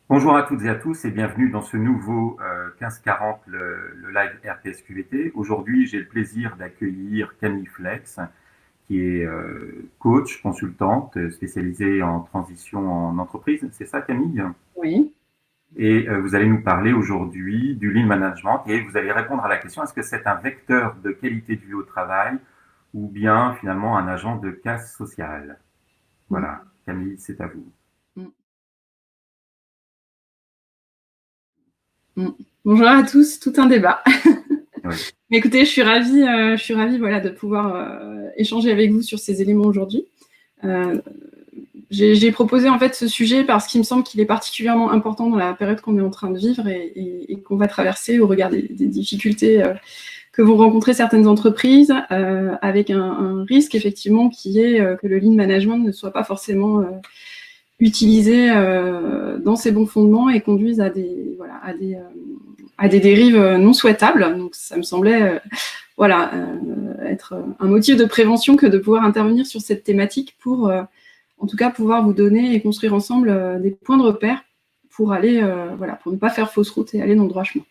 Bonjour à toutes et à tous et bienvenue dans ce nouveau 1540, le live RTS QVT. Aujourd'hui, j'ai le plaisir d'accueillir Camille Flex, qui est coach, consultante, spécialisée en transition en entreprise. C'est ça, Camille? Oui. Et vous allez nous parler aujourd'hui du lean management et vous allez répondre à la question, est-ce que c'est un vecteur de qualité de vie au travail ou bien finalement un agent de casse sociale? Mm, Voilà, Camille, c'est à vous. mm, mm. Bonjour à tous, tout un débat. Oui. Mais écoutez, je suis ravie voilà, de pouvoir échanger avec vous sur ces éléments aujourd'hui. Euh, j'ai proposé en fait ce sujet parce qu'il me semble qu'il est particulièrement important dans la période qu'on est en train de vivre et qu'on va traverser au regard des difficultés que vont rencontrer certaines entreprises, avec un risque effectivement qui est que le lean management ne soit pas forcément utilisé dans ses bons fondements et conduise à des dérives non souhaitables. Donc ça me semblait être un motif de prévention que de pouvoir intervenir sur cette thématique pour en tout cas pouvoir vous donner et construire ensemble des points de repère pour aller pour ne pas faire fausse route et aller dans le droit chemin.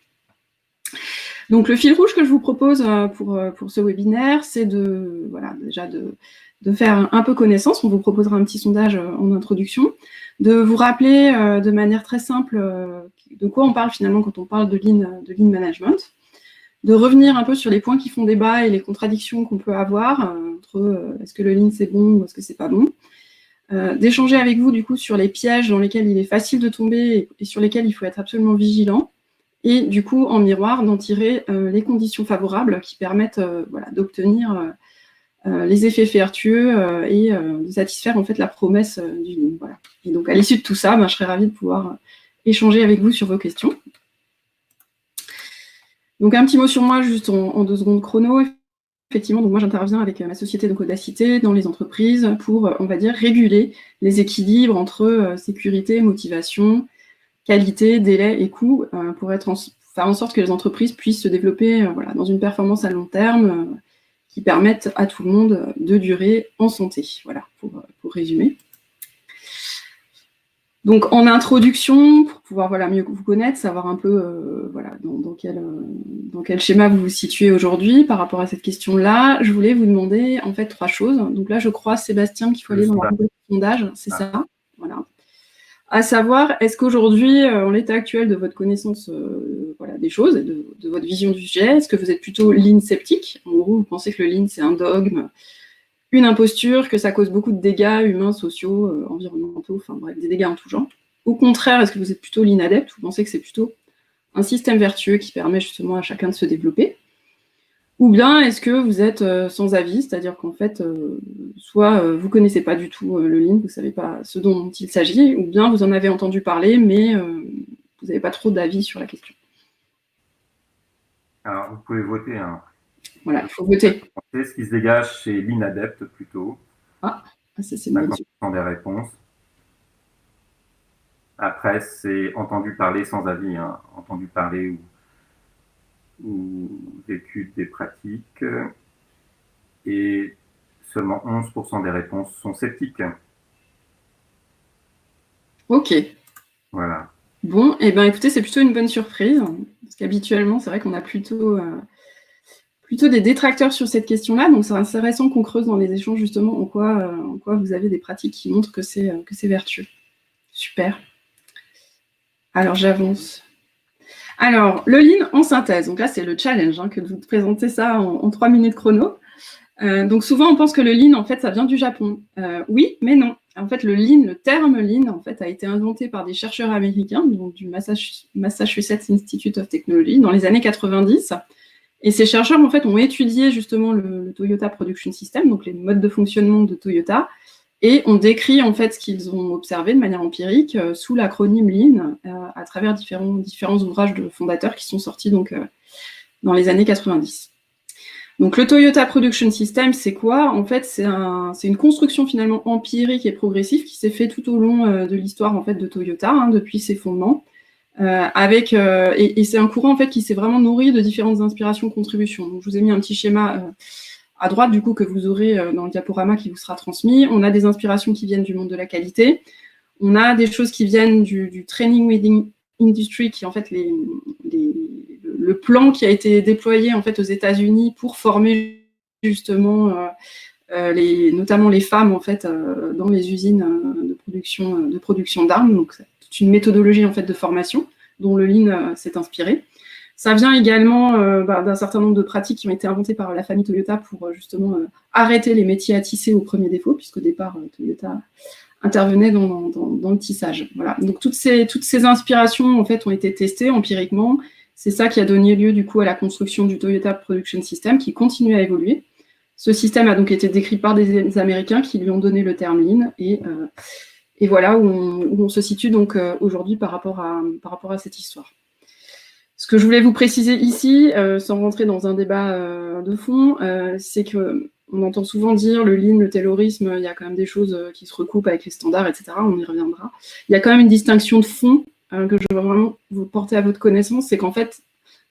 Donc le fil rouge que je vous propose pour ce webinaire, c'est de faire un peu connaissance. On vous proposera un petit sondage en introduction, de vous rappeler de manière très simple de quoi on parle finalement quand on parle de lean management, de revenir un peu sur les points qui font débat et les contradictions qu'on peut avoir entre est-ce que le lean c'est bon ou est-ce que c'est pas bon, d'échanger avec vous du coup sur les pièges dans lesquels il est facile de tomber et sur lesquels il faut être absolument vigilant, et du coup, en miroir, d'en tirer les conditions favorables qui permettent d'obtenir les effets vertueux et de satisfaire en fait la promesse du lean. Voilà. Et donc, à l'issue de tout ça, je serais ravie de pouvoir échanger avec vous sur vos questions. Donc, un petit mot sur moi, juste en 2 secondes chrono. Effectivement, donc moi j'interviens avec ma société d'Audacité dans les entreprises pour, on va dire, réguler les équilibres entre sécurité, motivation, qualité, délai et coût, pour faire en sorte que les entreprises puissent se développer dans une performance à long terme qui permette à tout le monde de durer en santé. Voilà, pour résumer. Donc en introduction, pour pouvoir mieux vous connaître, savoir un peu dans quel schéma vous vous situez aujourd'hui par rapport à cette question-là, je voulais vous demander en fait 3 choses. Donc là, je crois, Sébastien, qu'il faut aller dans la rubrique sondage, c'est ça. Voilà. À savoir, est-ce qu'aujourd'hui, en l'état actuel de votre connaissance des choses et de votre vision du sujet, est-ce que vous êtes plutôt lean sceptique? En gros, vous pensez que le lean, c'est un dogme, une imposture, que ça cause beaucoup de dégâts humains, sociaux, environnementaux, enfin bref, des dégâts en tout genre. Au contraire, est-ce que vous êtes plutôt lean adepte? Vous pensez que c'est plutôt un système vertueux qui permet justement à chacun de se développer? Ou bien est-ce que vous êtes sans avis, c'est-à-dire qu'en fait, soit vous ne connaissez pas du tout le lean, vous ne savez pas ce dont il s'agit, ou bien vous en avez entendu parler, mais vous n'avez pas trop d'avis sur la question. Alors, vous pouvez voter. Hein. Voilà, il faut voter. Ce qui se dégage, c'est l'inadepte plutôt. Ah, ça c'est une bonne chose. 50% des réponses. Après, c'est entendu parler sans avis, hein. Entendu parler ou d'études, des pratiques. Et seulement 11% des réponses sont sceptiques. Ok. Voilà. Bon, et écoutez, c'est plutôt une bonne surprise, parce qu'habituellement, c'est vrai qu'on a plutôt des détracteurs sur cette question-là, donc c'est intéressant qu'on creuse dans les échanges justement en quoi vous avez des pratiques qui montrent que c'est vertueux. Super. Alors, j'avance. Alors, le lean en synthèse. Donc là, c'est le challenge, que de vous présenter ça en 3 minutes chrono. Donc souvent, on pense que le lean, en fait, ça vient du Japon. Oui, mais non. En fait, le terme lean, en fait, a été inventé par des chercheurs américains, donc du Massachusetts Institute of Technology, dans les années 90. Et ces chercheurs, en fait, ont étudié justement le Toyota Production System, donc les modes de fonctionnement de Toyota, et ont décrit en fait ce qu'ils ont observé de manière empirique sous l'acronyme Lean à travers différents ouvrages de fondateurs qui sont sortis donc dans les années 90. Donc le Toyota Production System, c'est quoi? En fait, c'est une construction finalement empirique et progressive qui s'est fait tout au long de l'histoire en fait de Toyota, depuis ses fondements, et c'est un courant en fait qui s'est vraiment nourri de différentes inspirations, contributions. Donc, je vous ai mis un petit schéma à droite, du coup, que vous aurez dans le diaporama qui vous sera transmis. On a des inspirations qui viennent du monde de la qualité. On a des choses qui viennent du training within industry, qui est en fait le plan qui a été déployé en fait aux États-Unis pour former justement notamment les femmes en fait dans les usines de production d'armes. Donc c'est toute une méthodologie en fait de formation dont le Lean s'est inspiré. Ça vient également d'un certain nombre de pratiques qui ont été inventées par la famille Toyota pour justement arrêter les métiers à tisser au premier défaut, puisqu'au départ Toyota intervenait dans le tissage. Voilà. Donc toutes ces inspirations en fait ont été testées empiriquement. C'est ça qui a donné lieu du coup à la construction du Toyota Production System, qui continue à évoluer. Ce système a donc été décrit par des Américains qui lui ont donné le terme Lean, et voilà où on se situe donc aujourd'hui par rapport à cette histoire. Ce que je voulais vous préciser ici, sans rentrer dans un débat de fond, c'est qu'on entend souvent dire le Lean, le taylorisme, il y a quand même des choses qui se recoupent avec les standards, etc. On y reviendra. Il y a quand même une distinction de fond que je veux vraiment vous porter à votre connaissance, c'est qu'en fait,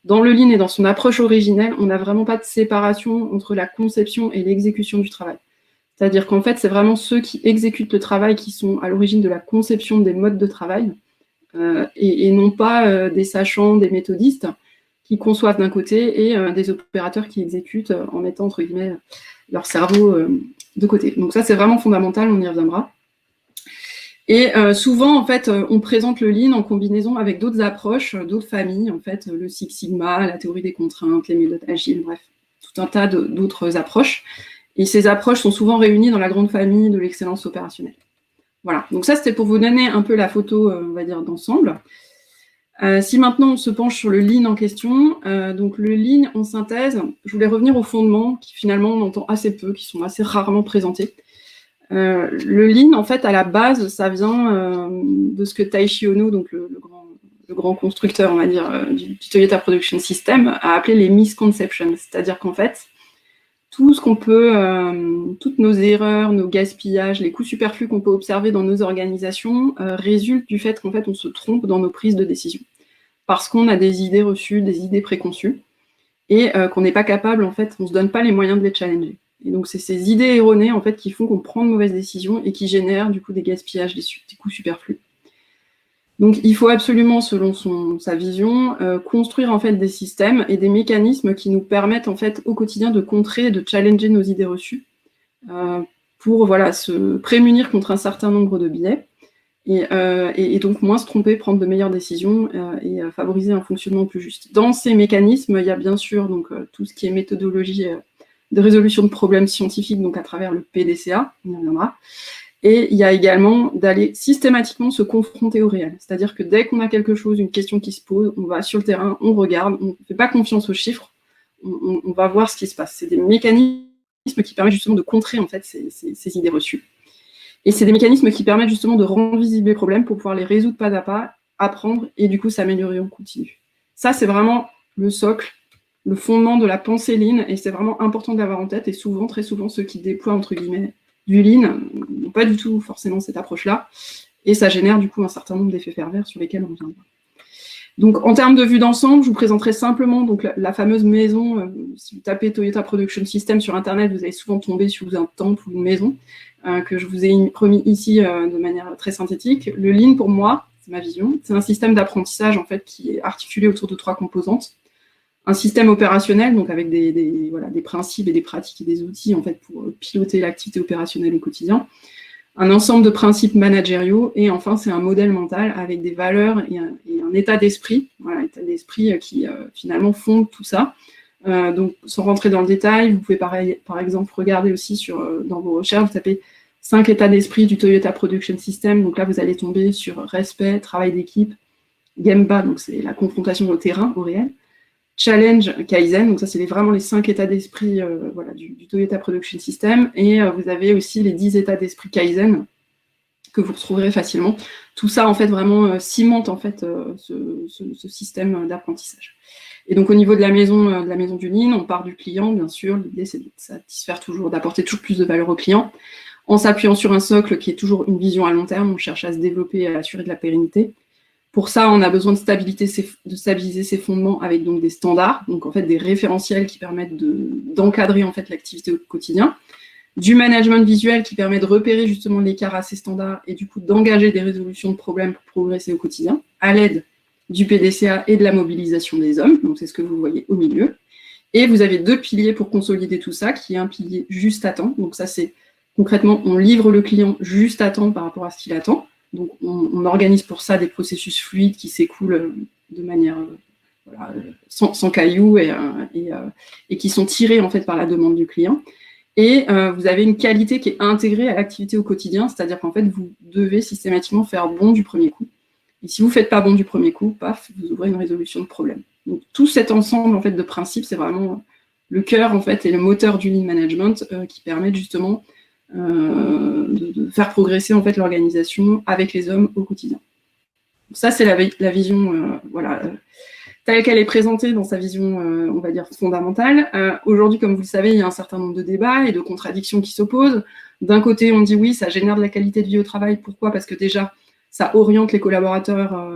dans le Lean et dans son approche originelle, on n'a vraiment pas de séparation entre la conception et l'exécution du travail. C'est-à-dire qu'en fait, c'est vraiment ceux qui exécutent le travail qui sont à l'origine de la conception des modes de travail, et non pas des sachants, des méthodistes qui conçoivent d'un côté et des opérateurs qui exécutent en mettant, entre guillemets, leur cerveau de côté. Donc ça, c'est vraiment fondamental, on y reviendra. Et souvent, en fait, on présente le Lean en combinaison avec d'autres approches, d'autres familles, en fait, le Six Sigma, la théorie des contraintes, les méthodes agiles, bref, tout un tas d'autres approches. Et ces approches sont souvent réunies dans la grande famille de l'excellence opérationnelle. Voilà, donc ça, c'était pour vous donner un peu la photo, on va dire, d'ensemble. Si maintenant, on se penche sur le Lean en question, donc le Lean en synthèse, je voulais revenir aux fondements qui, finalement, on entend assez peu, qui sont assez rarement présentés. Le Lean, en fait, à la base, ça vient de ce que Taiichi Ohno, donc le grand constructeur, on va dire, du Toyota Production System, a appelé les misconceptions. C'est-à-dire qu'en fait, tout ce qu'on peut, toutes nos erreurs, nos gaspillages, les coûts superflus qu'on peut observer dans nos organisations résultent du fait qu'en fait, on se trompe dans nos prises de décision. Parce qu'on a des idées reçues, des idées préconçues, et qu'on n'est pas capable, en fait, on ne se donne pas les moyens de les challenger. Et donc, c'est ces idées erronées, en fait, qui font qu'on prend de mauvaises décisions et qui génèrent, du coup, des gaspillages, des coûts superflus. Donc, il faut absolument, selon sa vision, construire, en fait, des systèmes et des mécanismes qui nous permettent, en fait, au quotidien de contrer et de challenger nos idées reçues pour, voilà, se prémunir contre un certain nombre de biais et donc moins se tromper, prendre de meilleures décisions et favoriser un fonctionnement plus juste. Dans ces mécanismes, il y a bien sûr donc, tout ce qui est méthodologie de résolution de problèmes scientifiques, donc à travers le PDCA, on y reviendra. Et il y a également d'aller systématiquement se confronter au réel. C'est-à-dire que dès qu'on a quelque chose, une question qui se pose, on va sur le terrain, on regarde, on ne fait pas confiance aux chiffres, on va voir ce qui se passe. C'est des mécanismes qui permettent justement de contrer en fait, ces idées reçues. Et c'est des mécanismes qui permettent justement de rendre visibles les problèmes pour pouvoir les résoudre pas à pas, apprendre et du coup s'améliorer en continu. Ça, c'est vraiment le socle, le fondement de la pensée Lean, et c'est vraiment important d'avoir en tête, et souvent, très souvent, ceux qui déploient, entre guillemets, du Lean n'ont pas du tout forcément cette approche-là, et ça génère du coup un certain nombre d'effets pervers sur lesquels on reviendra. Donc en termes de vue d'ensemble, je vous présenterai simplement donc, la fameuse maison, si vous tapez Toyota Production System sur Internet, vous allez souvent tomber sur un temple ou une maison, que je vous ai remis ici de manière très synthétique. Le Lean, pour moi, c'est ma vision, c'est un système d'apprentissage en fait, qui est articulé autour de 3 composantes. Un système opérationnel, donc avec des principes et des pratiques et des outils en fait, pour piloter l'activité opérationnelle au quotidien. Un ensemble de principes managériaux, et enfin, c'est un modèle mental avec des valeurs et un état d'esprit, voilà, état d'esprit qui finalement fondent tout ça. Donc, sans rentrer dans le détail, vous pouvez par exemple regarder aussi dans vos recherches, vous tapez 5 états d'esprit du Toyota Production System, donc là, vous allez tomber sur respect, travail d'équipe, Gemba, donc c'est la confrontation au terrain, au réel, Challenge, Kaizen, donc ça c'est vraiment les 5 états d'esprit voilà, du Toyota Production System, et vous avez aussi les 10 états d'esprit Kaizen que vous retrouverez facilement. Tout ça en fait vraiment cimente en fait ce système d'apprentissage. Et donc au niveau de la maison du Lean, on part du client, bien sûr, l'idée c'est de satisfaire toujours, d'apporter toujours plus de valeur au client, en s'appuyant sur un socle qui est toujours une vision à long terme, on cherche à se développer et à assurer de la pérennité. Pour ça, on a besoin de stabiliser ses fondements avec donc des standards, donc en fait des référentiels qui permettent d'encadrer en fait l'activité au quotidien, du management visuel qui permet de repérer justement l'écart assez standard et du coup d'engager des résolutions de problèmes pour progresser au quotidien, à l'aide du PDCA et de la mobilisation des hommes, donc c'est ce que vous voyez au milieu. Et vous avez 2 piliers pour consolider tout ça, qui est un pilier juste à temps, donc ça c'est concrètement, on livre le client juste à temps par rapport à ce qu'il attend, donc on organise pour ça des processus fluides qui s'écoulent de manière voilà, sans cailloux et qui sont tirés en fait par la demande du client. Et vous avez une qualité qui est intégrée à l'activité au quotidien, c'est-à-dire qu'en fait, vous devez systématiquement faire bon du premier coup. Et si vous ne faites pas bon du premier coup, paf, vous ouvrez une résolution de problème. Donc tout cet ensemble en fait, de principes, c'est vraiment le cœur en fait, et le moteur du lean management qui permet justement de faire progresser en fait, l'organisation avec les hommes au quotidien. Ça, c'est la vision voilà, telle qu'elle est présentée dans sa vision, on va dire, fondamentale. Aujourd'hui, comme vous le savez, il y a un certain nombre de débats et de contradictions qui s'opposent. D'un côté, on dit oui, ça génère de la qualité de vie au travail. Pourquoi ? Parce que déjà, ça oriente les collaborateurs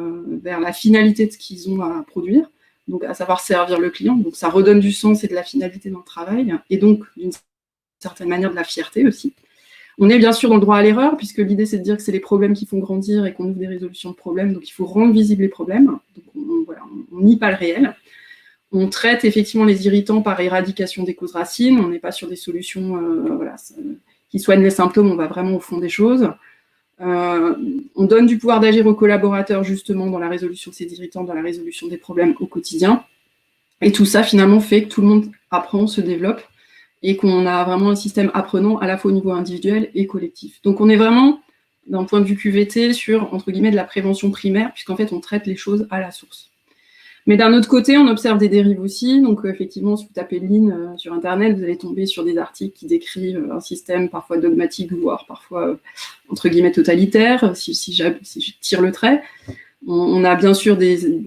vers la finalité de ce qu'ils ont à produire, donc à savoir servir le client. Donc ça redonne du sens et de la finalité dans le travail, et donc d'une certaine manière de la fierté aussi. On est bien sûr dans le droit à l'erreur, puisque l'idée c'est de dire que c'est les problèmes qui font grandir et qu'on ouvre des résolutions de problèmes, donc il faut rendre visibles les problèmes. Donc on nie pas le réel. On traite effectivement les irritants par éradication des causes racines, on n'est pas sur des solutions voilà, qui soignent les symptômes, on va vraiment au fond des choses. On donne du pouvoir d'agir aux collaborateurs justement dans la résolution de ces irritants, dans la résolution des problèmes au quotidien. Et tout ça finalement fait que tout le monde apprend, se développe, et qu'on a vraiment un système apprenant à la fois au niveau individuel et collectif. Donc on est vraiment, d'un point de vue QVT, sur, entre guillemets, de la prévention primaire, puisqu'en fait on traite les choses à la source. Mais d'un autre côté, on observe des dérives aussi, donc effectivement, si vous tapez Lean sur Internet, vous allez tomber sur des articles qui décrivent un système parfois dogmatique, voire parfois, entre guillemets, totalitaire, si je tire le trait. On a bien sûr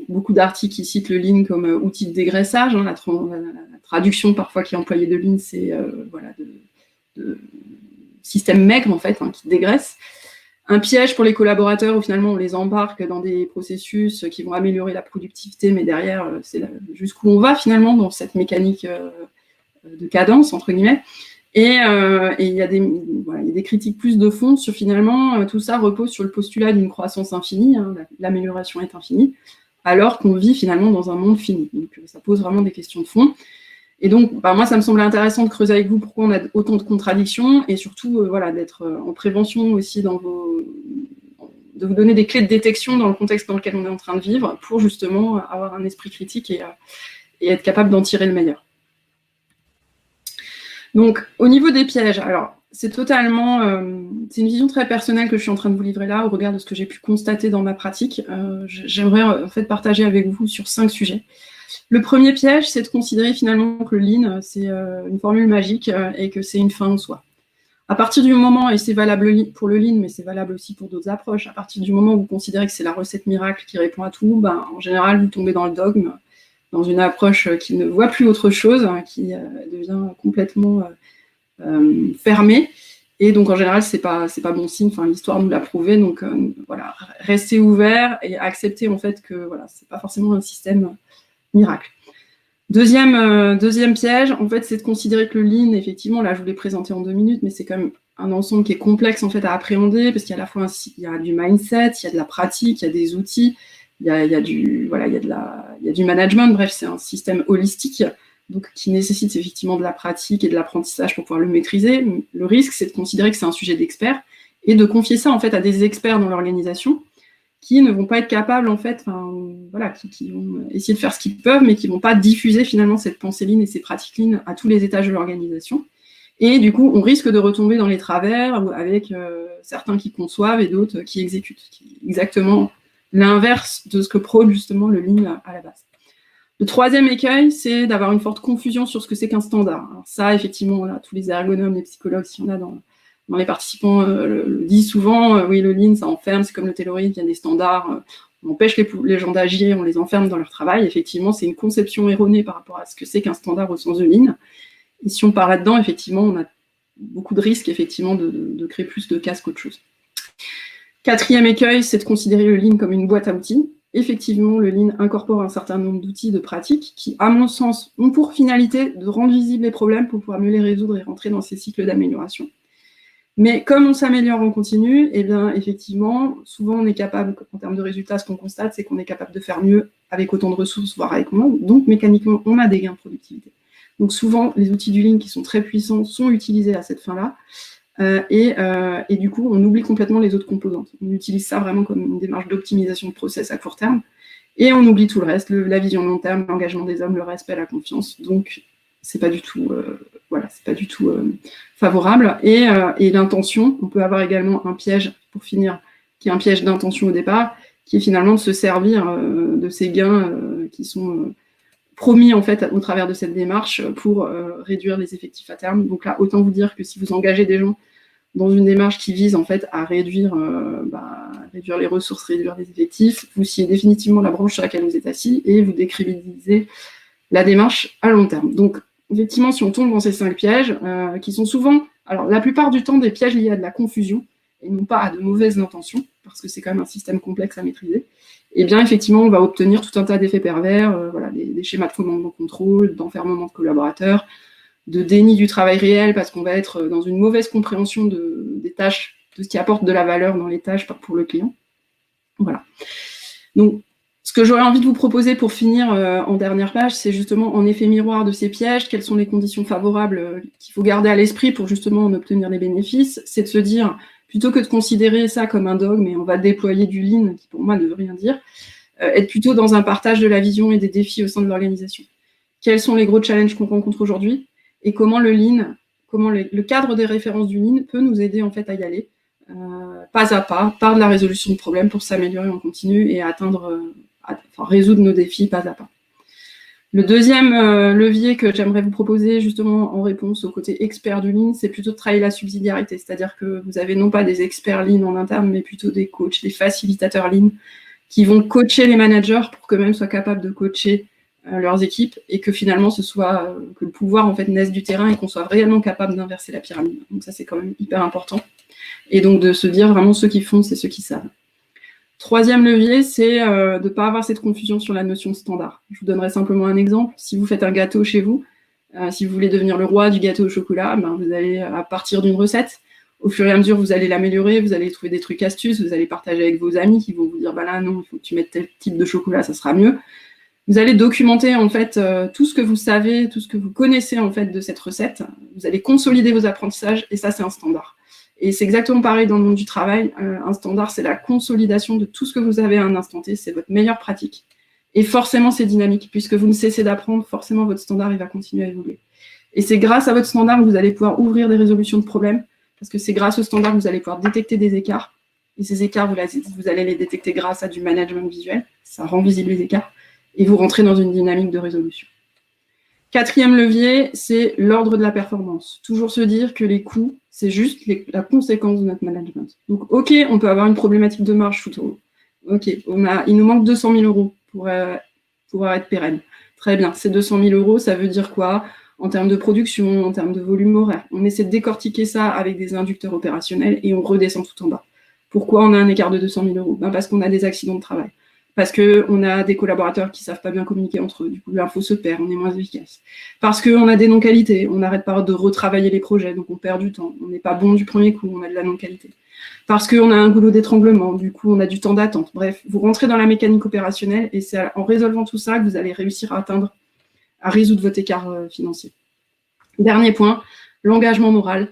beaucoup d'articles qui citent le Lean comme outil de dégraissage. Hein, la traduction parfois qui est employée de Lean, c'est voilà, de système maigre en fait, hein, qui dégraisse. Un piège pour les collaborateurs où finalement on les embarque dans des processus qui vont améliorer la productivité, mais derrière, c'est jusqu'où on va finalement dans cette mécanique de cadence, entre guillemets. Et il y a des critiques plus de fond sur finalement, tout ça repose sur le postulat d'une croissance infinie, hein, l'amélioration est infinie, alors qu'on vit finalement dans un monde fini. Donc ça pose vraiment des questions de fond. Et donc, moi, ça me semblait intéressant de creuser avec vous pourquoi on a autant de contradictions, et surtout voilà, d'être en prévention aussi de vous donner des clés de détection dans le contexte dans lequel on est en train de vivre, pour justement avoir un esprit critique et être capable d'en tirer le meilleur. Donc, au niveau des pièges, alors, c'est totalement... c'est une vision très personnelle que je suis en train de vous livrer là, au regard de ce que j'ai pu constater dans ma pratique. J'aimerais en fait partager avec vous sur 5 sujets. Le premier piège, c'est de considérer finalement que le Lean, c'est une formule magique et que c'est une fin en soi. À partir du moment, et c'est valable pour le Lean, mais c'est valable aussi pour d'autres approches, à partir du moment où vous considérez que c'est la recette miracle qui répond à tout, en général, vous tombez dans le dogme, dans une approche qui ne voit plus autre chose, hein, qui devient complètement fermée. Et donc, en général, c'est pas bon signe. Enfin, l'histoire nous l'a prouvé. Donc, voilà, restez ouverts et acceptez en fait que voilà, c'est pas forcément un système miracle. Deuxième piège, en fait, c'est de considérer que le Lean, effectivement, là, je vous l'ai présenté en 2 minutes, mais c'est quand même un ensemble qui est complexe en fait à appréhender, parce qu'il y a à la fois il y a du mindset, il y a de la pratique, il y a des outils. Il y a du management, bref, c'est un système holistique, donc qui nécessite effectivement de la pratique et de l'apprentissage pour pouvoir le maîtriser. Le risque, c'est de considérer que c'est un sujet d'experts et de confier ça en fait à des experts dans l'organisation qui ne vont pas être capables en fait, voilà, qui vont essayer de faire ce qu'ils peuvent, mais qui ne vont pas diffuser finalement cette pensée Lean et ces pratiques Lean à tous les étages de l'organisation. Et du coup, on risque de retomber dans les travers avec certains qui conçoivent et d'autres qui exécutent, exactement l'inverse de ce que prône justement le Lean à la base. Le troisième écueil, c'est d'avoir une forte confusion sur ce que c'est qu'un standard. Alors ça, effectivement, là, tous les ergonomes, les psychologues, si on a dans les participants, le disent souvent, oui, le Lean, ça enferme, c'est comme le taylorisme, il y a des standards, on empêche les gens d'agir, on les enferme dans leur travail. Effectivement, c'est une conception erronée par rapport à ce que c'est qu'un standard au sens de Lean. Et si on part là-dedans, effectivement, on a beaucoup de risques, effectivement, de créer plus de casse qu'autre chose. Quatrième écueil, c'est de considérer le Lean comme une boîte à outils. effectivement, le Lean incorpore un certain nombre d'outils de pratique qui, à mon sens, ont pour finalité de rendre visibles les problèmes pour pouvoir mieux les résoudre et rentrer dans ces cycles d'amélioration. Mais comme on s'améliore en continu, eh bien, effectivement, souvent on est capable, en termes de résultats, ce qu'on constate, c'est qu'on est capable de faire mieux avec autant de ressources, voire avec moins. Donc, mécaniquement, on a des gains de productivité. Donc, souvent, les outils du Lean qui sont très puissants sont utilisés à cette fin-là. Et du coup, on oublie complètement les autres composantes. On utilise ça vraiment comme une démarche d'optimisation de process à court terme. Et on oublie tout le reste, la vision long terme, l'engagement des hommes, le respect, la confiance. Donc, c'est pas du tout, favorable. Et l'intention, on peut avoir également un piège, pour finir, qui est un piège d'intention au départ, qui est finalement de se servir de ces gains qui sont promis en fait au travers de cette démarche pour réduire les effectifs à terme. Donc là, autant vous dire que si vous engagez des gens dans une démarche qui vise en fait à réduire les ressources, réduire les effectifs, vous sciez définitivement la branche sur laquelle vous êtes assis et vous décrédibilisez la démarche à long terme. Donc effectivement, si on tombe dans ces 5 pièges, qui sont souvent, alors la plupart du temps, des pièges liés à de la confusion, et non pas à de mauvaises intentions, parce que c'est quand même un système complexe à maîtriser, et bien effectivement, on va obtenir tout un tas d'effets pervers, des schémas de commandement contrôle, d'enfermement de collaborateurs, de déni du travail réel, parce qu'on va être dans une mauvaise compréhension des tâches, de ce qui apporte de la valeur dans les tâches pour le client. Voilà. Donc, ce que j'aurais envie de vous proposer pour finir en dernière page, c'est justement en effet miroir de ces pièges, quelles sont les conditions favorables qu'il faut garder à l'esprit pour justement en obtenir les bénéfices, c'est de se dire, plutôt que de considérer ça comme un dogme et on va déployer du Lean, qui pour moi ne veut rien dire, être plutôt dans un partage de la vision et des défis au sein de l'organisation. Quels sont les gros challenges qu'on rencontre aujourd'hui et comment le Lean, le cadre des références du Lean peut nous aider en fait à y aller, pas à pas, par de la résolution de problèmes pour s'améliorer en continu et résoudre nos défis pas à pas. Le deuxième levier que j'aimerais vous proposer justement en réponse au côté expert du Lean, c'est plutôt de travailler la subsidiarité, c'est-à-dire que vous avez non pas des experts Lean en interne, mais plutôt des coachs, des facilitateurs Lean qui vont coacher les managers pour qu'eux-mêmes soient capables de coacher leurs équipes et que finalement que le pouvoir en fait naisse du terrain et qu'on soit réellement capable d'inverser la pyramide. Donc ça c'est quand même hyper important. Et donc de se dire vraiment ceux qui font, c'est ceux qui savent. Troisième levier, c'est de ne pas avoir cette confusion sur la notion de standard. Je vous donnerai simplement un exemple. Si vous faites un gâteau chez vous, si vous voulez devenir le roi du gâteau au chocolat, vous allez, à partir d'une recette, au fur et à mesure, vous allez l'améliorer, vous allez trouver des trucs astuces, vous allez partager avec vos amis qui vont vous dire, là, non, il faut que tu mettes tel type de chocolat, ça sera mieux. Vous allez documenter, en fait, tout ce que vous savez, tout ce que vous connaissez, en fait, de cette recette. Vous allez consolider vos apprentissages, et ça, c'est un standard. Et c'est exactement pareil dans le monde du travail. Un standard, c'est la consolidation de tout ce que vous avez à un instant T. C'est votre meilleure pratique. Et forcément, c'est dynamique. Puisque vous ne cessez d'apprendre, forcément, votre standard, il va continuer à évoluer. Et c'est grâce à votre standard que vous allez pouvoir ouvrir des résolutions de problèmes. Parce que c'est grâce au standard que vous allez pouvoir détecter des écarts. Et ces écarts, vous allez les détecter grâce à du management visuel. Ça rend visible les écarts. Et vous rentrez dans une dynamique de résolution. Quatrième levier, c'est l'ordre de la performance. Toujours se dire que les coûts, c'est juste la conséquence de notre management. Donc, ok, on peut avoir une problématique de marge tout au haut. Ok, il nous manque 200 000 euros pour pouvoir être pérenne. Très bien, ces 200 000 euros, ça veut dire quoi en termes de production, en termes de volume horaire? On essaie de décortiquer ça avec des inducteurs opérationnels et on redescend tout en bas. Pourquoi on a un écart de 200 000 euros? Parce qu'on a des accidents de travail. Parce qu'on a des collaborateurs qui ne savent pas bien communiquer entre eux, du coup l'info se perd, on est moins efficace. Parce qu'on a des non-qualités, on n'arrête pas de retravailler les projets, donc on perd du temps, on n'est pas bon du premier coup, on a de la non-qualité. Parce qu'on a un goulot d'étranglement, du coup on a du temps d'attente. Bref, vous rentrez dans la mécanique opérationnelle et c'est en résolvant tout ça que vous allez réussir à résoudre votre écart financier. Dernier point, l'engagement moral,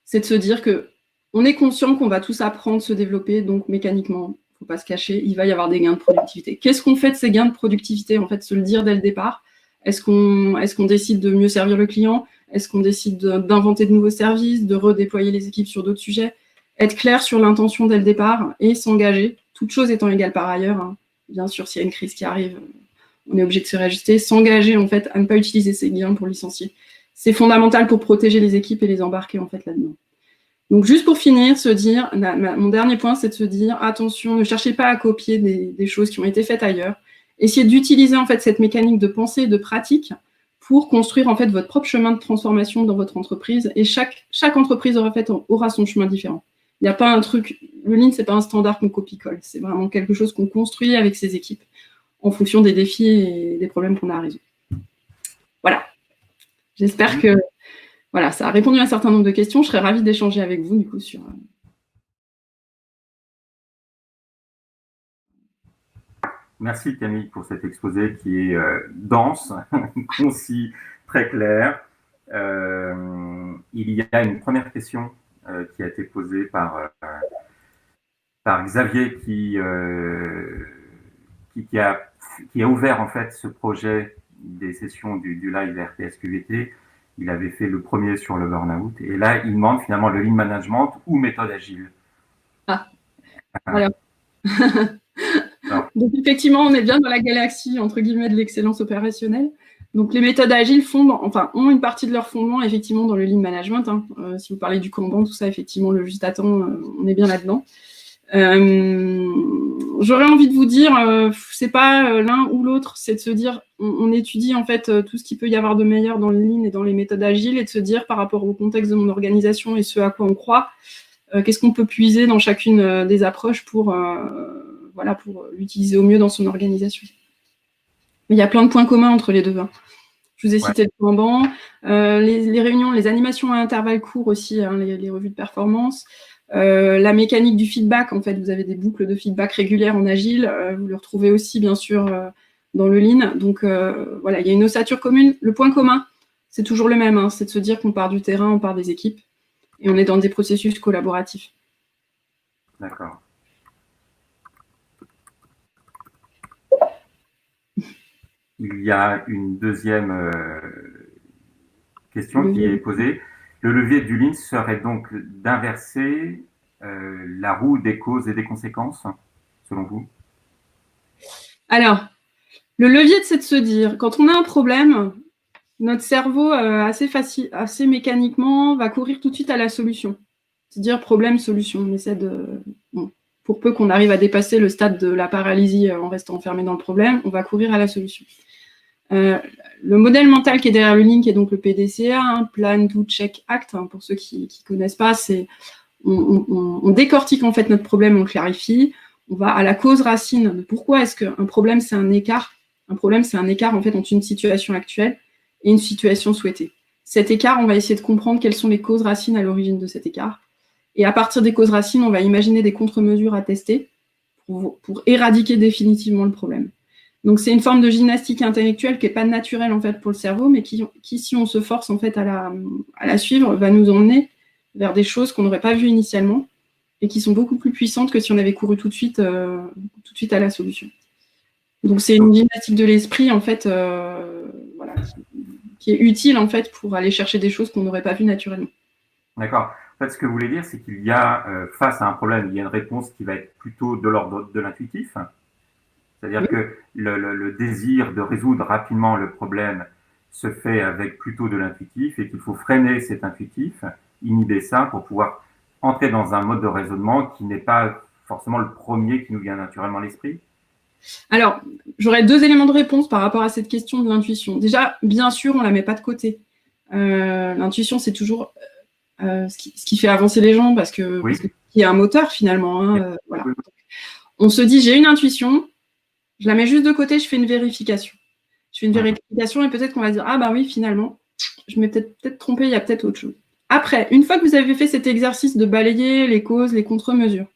c'est de se dire qu'on est conscient qu'on va tous apprendre, se développer, donc mécaniquement, il ne faut pas se cacher, il va y avoir des gains de productivité. Qu'est-ce qu'on fait de ces gains de productivité? En fait, se le dire dès le départ. Est-ce qu'on décide de mieux servir le client? Est-ce qu'on décide d'inventer de nouveaux services, de redéployer les équipes sur d'autres sujets? Être clair sur l'intention dès le départ et s'engager, toutes choses étant égales par ailleurs. Bien sûr, s'il y a une crise qui arrive, on est obligé de se réajuster. S'engager, en fait, à ne pas utiliser ces gains pour licencier. C'est fondamental pour protéger les équipes et les embarquer, en fait, là-dedans. Donc, juste pour finir, mon dernier point, c'est de se dire, attention, ne cherchez pas à copier des choses qui ont été faites ailleurs. Essayez d'utiliser, en fait, cette mécanique de pensée et de pratique pour construire, en fait, votre propre chemin de transformation dans votre entreprise. Et chaque entreprise aura son chemin différent. Il n'y a pas un truc le Lean, c'est pas un standard qu'on copie-colle. C'est vraiment quelque chose qu'on construit avec ses équipes en fonction des défis et des problèmes qu'on a à résoudre. Voilà. J'espère que voilà, ça a répondu à un certain nombre de questions. Je serais ravie d'échanger avec vous, du coup, sur... Merci Camille pour cet exposé qui est dense, concis, très clair. Il y a une première question qui a été posée par Xavier qui a ouvert en fait ce projet des sessions du live RTS QVT. Il avait fait le premier sur le burn-out et là il demande finalement le lean management ou méthode agile. Ah, voilà. Donc effectivement, on est bien dans la galaxie entre guillemets de l'excellence opérationnelle. Donc les méthodes agiles ont une partie de leur fondement effectivement dans le lean management. Hein. Si vous parlez du Kanban, tout ça, effectivement, le juste à temps, on est bien là-dedans. J'aurais envie de vous dire, c'est pas l'un ou l'autre, c'est de se dire, on étudie en fait tout ce qu'il peut y avoir de meilleur dans le lean et dans les méthodes agiles et de se dire par rapport au contexte de mon organisation et ce à quoi on croit, qu'est-ce qu'on peut puiser dans chacune des approches pour l'utiliser au mieux dans son organisation. Mais il y a plein de points communs entre les deux. Hein. Je vous ai cité le Kanban, les réunions, les animations à intervalles courts aussi, hein, les revues de performance. La mécanique du feedback, en fait, vous avez des boucles de feedback régulières en agile, vous le retrouvez aussi, bien sûr, dans le lean. Donc, voilà, il y a une ossature commune. Le point commun, c'est toujours le même, hein, c'est de se dire qu'on part du terrain, on part des équipes, et on est dans des processus collaboratifs. D'accord. Il y a une deuxième question qui est posée. Le levier du lean serait donc d'inverser la roue des causes et des conséquences, selon vous? Alors, le levier, c'est de se dire, quand on a un problème, notre cerveau, assez mécaniquement, va courir tout de suite à la solution. C'est-à-dire problème, solution. On essaie de... Bon, pour peu qu'on arrive à dépasser le stade de la paralysie en restant enfermé dans le problème, on va courir à la solution. Le modèle mental qui est derrière le lean, qui est donc le PDCA, hein, Plan, Do, Check, Act, hein, pour ceux qui ne connaissent pas, c'est on décortique en fait notre problème, on le clarifie, on va à la cause racine de pourquoi est-ce qu'un problème c'est un écart. Un problème c'est un écart en fait entre une situation actuelle et une situation souhaitée. Cet écart, on va essayer de comprendre quelles sont les causes racines à l'origine de cet écart. Et à partir des causes racines, on va imaginer des contre-mesures à tester pour éradiquer définitivement le problème. Donc c'est une forme de gymnastique intellectuelle qui n'est pas naturelle en fait pour le cerveau, mais qui, si on se force en fait à la suivre, va nous emmener vers des choses qu'on n'aurait pas vues initialement et qui sont beaucoup plus puissantes que si on avait couru tout de suite à la solution. Donc c'est une gymnastique de l'esprit en fait, voilà, qui est utile en fait pour aller chercher des choses qu'on n'aurait pas vues naturellement. D'accord. En fait, ce que vous voulez dire, c'est qu'il y a face à un problème, il y a une réponse qui va être plutôt de l'ordre de l'intuitif. C'est-à-dire que le désir de résoudre rapidement le problème se fait avec plutôt de l'intuitif et qu'il faut freiner cet intuitif, inhiber ça pour pouvoir entrer dans un mode de raisonnement qui n'est pas forcément le premier qui nous vient naturellement à l'esprit. Alors, j'aurais deux éléments de réponse par rapport à cette question de l'intuition. Déjà, bien sûr, on ne la met pas de côté. L'intuition, c'est toujours ce qui fait avancer les gens parce que il y a un moteur finalement. Hein, voilà. Donc, on se dit, j'ai une intuition, je la mets juste de côté, je fais une vérification. Je fais une vérification et peut-être qu'on va dire, ah bah oui, finalement, je m'ai peut-être trompé, il y a peut-être autre chose. Après, une fois que vous avez fait cet exercice de balayer les causes, les contre-mesures,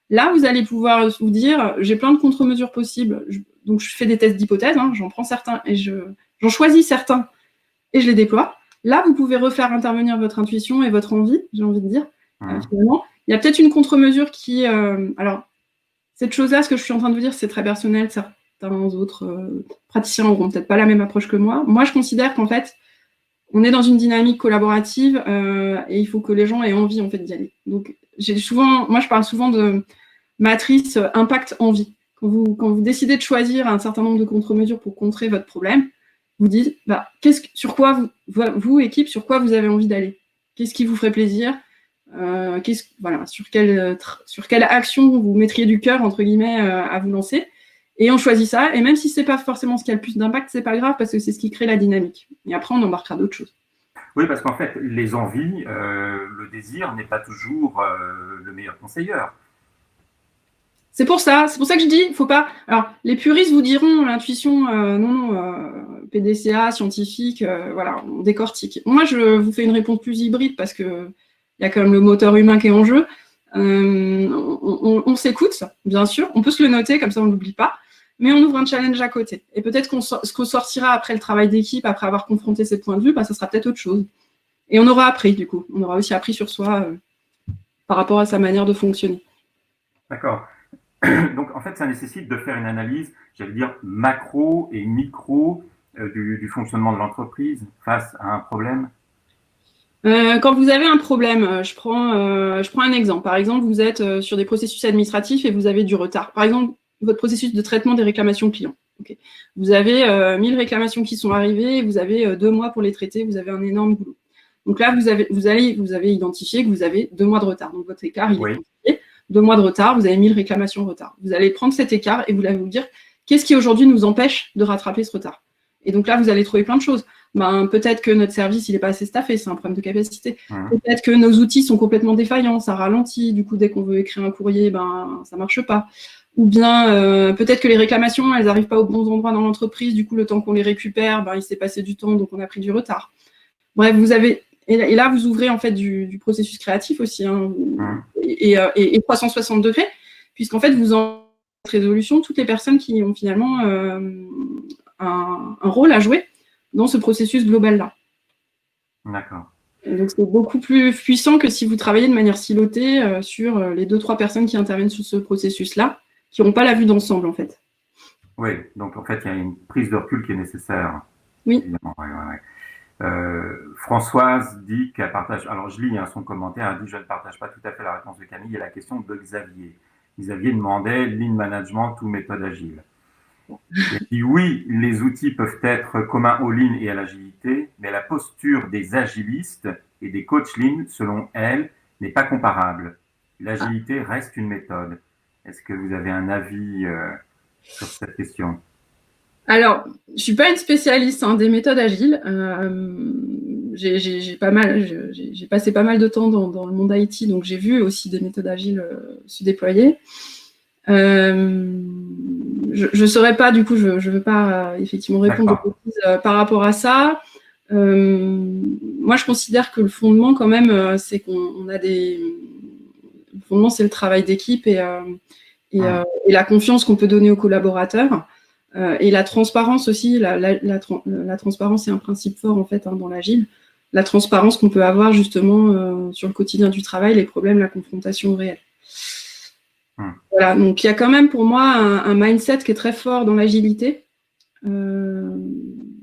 là, vous allez pouvoir vous dire, j'ai plein de contre-mesures possibles, donc je fais des tests d'hypothèse, hein, j'en prends certains et j'en choisis certains et je les déploie. Là, vous pouvez refaire intervenir votre intuition et votre envie, j'ai envie de dire. Finalement, il y a peut-être une contre-mesure qui... alors, cette chose-là, ce que je suis en train de vous dire, c'est très personnel. Certains autres praticiens n'auront peut-être pas la même approche que moi. Moi, je considère qu'en fait, on est dans une dynamique collaborative et il faut que les gens aient envie en fait d'y aller. Donc, moi, je parle souvent de matrice impact-envie. Quand vous décidez de choisir un certain nombre de contre-mesures pour contrer votre problème, vous dites, bah, sur quoi vous, équipe, sur quoi vous avez envie d'aller? Qu'est-ce qui vous ferait plaisir? Voilà, sur quelle action vous mettriez du cœur, entre guillemets, à vous lancer. Et on choisit ça. Et même si ce n'est pas forcément ce qui a le plus d'impact, c'est pas grave parce que c'est ce qui crée la dynamique. Et après, on embarquera d'autres choses. Oui, parce qu'en fait, les envies, le désir n'est pas toujours le meilleur conseilleur. C'est pour ça que je dis, faut pas. Alors, les puristes vous diront l'intuition, PDCA, scientifique, voilà, on décortique. Moi, je vous fais une réponse plus hybride parce que il y a quand même le moteur humain qui est en jeu. On s'écoute, bien sûr, on peut se le noter, comme ça on n'oublie pas, mais on ouvre un challenge à côté. Et peut-être ce qu'on sortira après le travail d'équipe, après avoir confronté ces points de vue, ça sera peut-être autre chose. Et on aura appris, du coup. On aura aussi appris sur soi par rapport à sa manière de fonctionner. D'accord. Donc, en fait, ça nécessite de faire une analyse, j'allais dire, macro et micro du fonctionnement de l'entreprise face à un problème. Quand vous avez un problème, je prends un exemple. Par exemple, vous êtes sur des processus administratifs et vous avez du retard. Par exemple, votre processus de traitement des réclamations clients. Okay. Vous avez 1000 réclamations qui sont arrivées, vous avez 2 mois pour les traiter, vous avez un énorme boulot. Donc là, vous avez identifié que vous avez 2 mois de retard. Donc votre écart, il est identifié. 2 mois de retard, vous avez 1000 réclamations de retard. Vous allez prendre cet écart et vous allez vous dire qu'est-ce qui aujourd'hui nous empêche de rattraper ce retard. Et donc là, vous allez trouver plein de choses. Peut-être que notre service, il n'est pas assez staffé, c'est un problème de capacité. Peut-être que nos outils sont complètement défaillants, ça ralentit. Du coup, dès qu'on veut écrire un courrier, ça marche pas. Ou bien, peut-être que les réclamations, elles n'arrivent pas aux bons endroits dans l'entreprise. Du coup, le temps qu'on les récupère, il s'est passé du temps, donc on a pris du retard. Bref, vous avez... Et là, vous ouvrez en fait du processus créatif aussi, et 360 degrés, puisqu'en fait, vous en résolution toutes les personnes qui ont finalement un rôle à jouer dans ce processus global-là. D'accord. Donc, c'est beaucoup plus puissant que si vous travaillez de manière silotée sur les 2-3 personnes qui interviennent sur ce processus-là, qui n'ont pas la vue d'ensemble, en fait. Oui, donc en fait, il y a une prise de recul qui est nécessaire. Oui. Évidemment. Françoise dit qu'elle partage, alors je lis son commentaire, elle dit « Je ne partage pas tout à fait la réponse de Camille et la question de Xavier. Xavier demandait Lean Management ou méthode agile. » Elle dit « Oui, les outils peuvent être communs au Lean et à l'agilité, mais la posture des agilistes et des coachs Lean, selon elle, n'est pas comparable. L'agilité reste une méthode. » Est-ce que vous avez un avis sur cette question ? Alors, je ne suis pas une spécialiste des méthodes agiles. J'ai passé pas mal de temps dans le monde IT, donc j'ai vu aussi des méthodes agiles se déployer. Je ne saurais pas, du coup, je ne veux pas effectivement répondre aux bêtises par rapport à ça. Moi, je considère que le fondement, quand même, c'est qu'on a des... Le fondement, c'est le travail d'équipe et la confiance qu'on peut donner aux collaborateurs. Et la transparence aussi, la transparence est un principe fort en fait dans l'agile. La transparence qu'on peut avoir justement sur le quotidien du travail, les problèmes, la confrontation réelle. Voilà, donc il y a quand même pour moi un mindset qui est très fort dans l'agilité.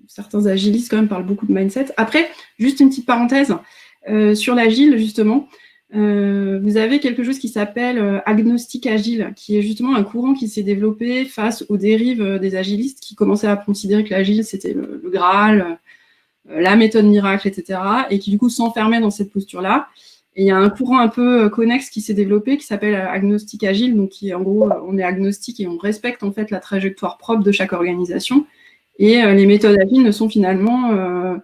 Certains agilistes quand même parlent beaucoup de mindset. Après, juste une petite parenthèse sur l'agile justement. Vous avez quelque chose qui s'appelle agnostic agile, qui est justement un courant qui s'est développé face aux dérives des agilistes qui commençaient à considérer que l'agile c'était le Graal, la méthode miracle, etc. et qui du coup s'enfermait dans cette posture-là. Et il y a un courant un peu connexe qui s'est développé qui s'appelle agnostic agile, donc qui est en gros on est agnostique et on respecte en fait la trajectoire propre de chaque organisation. Et les méthodes agiles ne sont finalement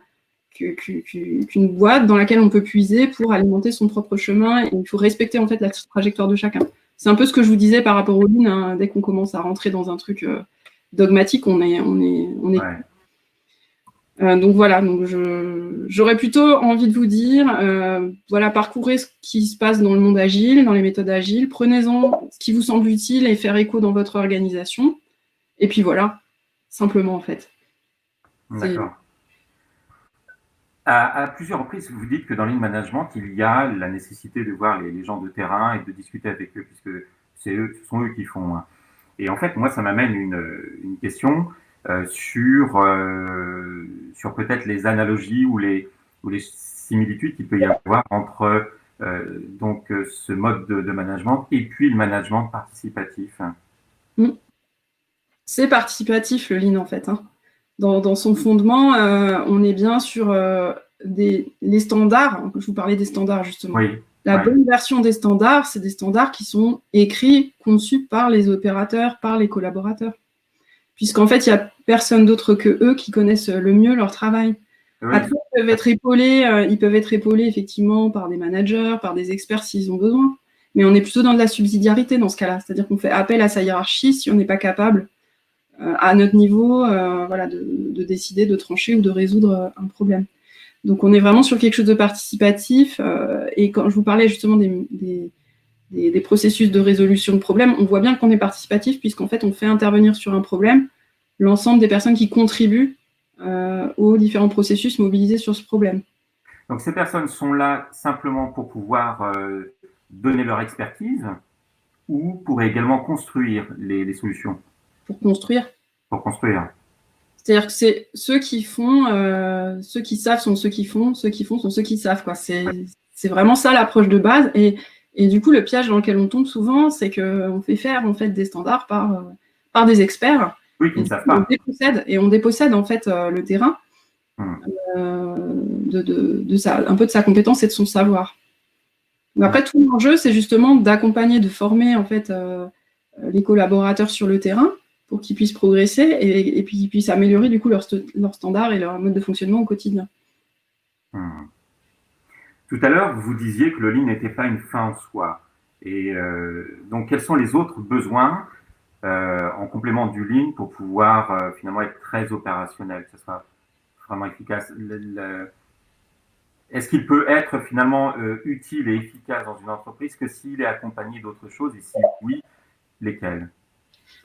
qu'une boîte dans laquelle on peut puiser pour alimenter son propre chemin, et il faut respecter en fait la trajectoire de chacun. C'est un peu ce que je vous disais par rapport au Lean, dès qu'on commence à rentrer dans un truc dogmatique, on est donc voilà, donc j'aurais plutôt envie de vous dire, voilà, parcourez ce qui se passe dans le monde agile, dans les méthodes agiles, prenez-en ce qui vous semble utile et faire écho dans votre organisation, et puis voilà, simplement en fait. D'accord. À plusieurs reprises, vous dites que dans Lean Management, il y a la nécessité de voir les gens de terrain et de discuter avec eux, puisque ce sont eux qui font. Et en fait, moi, ça m'amène une question sur peut-être les analogies ou les similitudes qu'il peut y avoir entre donc ce mode de management et puis le management participatif. C'est participatif, le Lean, en fait. Dans son fondement, on est bien sur les standards. Je vous parlais des standards, justement. Oui. La bonne version des standards, c'est des standards qui sont écrits, conçus par les opérateurs, par les collaborateurs. Puisqu'en fait, il n'y a personne d'autre que eux qui connaissent le mieux leur travail. Oui. Après, ils peuvent être épaulés effectivement par des managers, par des experts s'ils ont besoin. mais on est plutôt dans de la subsidiarité dans ce cas-là. C'est-à-dire qu'on fait appel à sa hiérarchie si on n'est pas capable, à notre niveau, de décider, de trancher ou de résoudre un problème. Donc on est vraiment sur quelque chose de participatif. Et quand je vous parlais justement des processus de résolution de problèmes, on voit bien qu'on est participatif puisqu'en fait on fait intervenir sur un problème l'ensemble des personnes qui contribuent aux différents processus mobilisés sur ce problème. Donc ces personnes sont là simplement pour pouvoir donner leur expertise ou pour également construire les solutions? Pour construire. Pour construire. C'est-à-dire que c'est ceux qui font, ceux qui savent sont ceux qui font, ceux qui font sont ceux qui savent, quoi. C'est vraiment ça l'approche de base. Et du coup, le piège dans lequel on tombe souvent, c'est qu'on fait faire en fait des standards par des experts. Oui, qui ne savent pas. On dépossède en fait le terrain un peu de sa compétence et de son savoir. Mais après, tout l'enjeu, c'est justement d'accompagner, de former en fait les collaborateurs sur le terrain pour qu'ils puissent progresser et puis qu'ils puissent améliorer du coup leur standard et leur mode de fonctionnement au quotidien. Tout à l'heure, vous disiez que le Lean n'était pas une fin en soi. Et donc, quels sont les autres besoins en complément du Lean pour pouvoir finalement être très opérationnel, que ce soit vraiment efficace? Est-ce qu'il peut être finalement utile et efficace dans une entreprise que s'il est accompagné d'autres choses? Et si oui, lesquelles?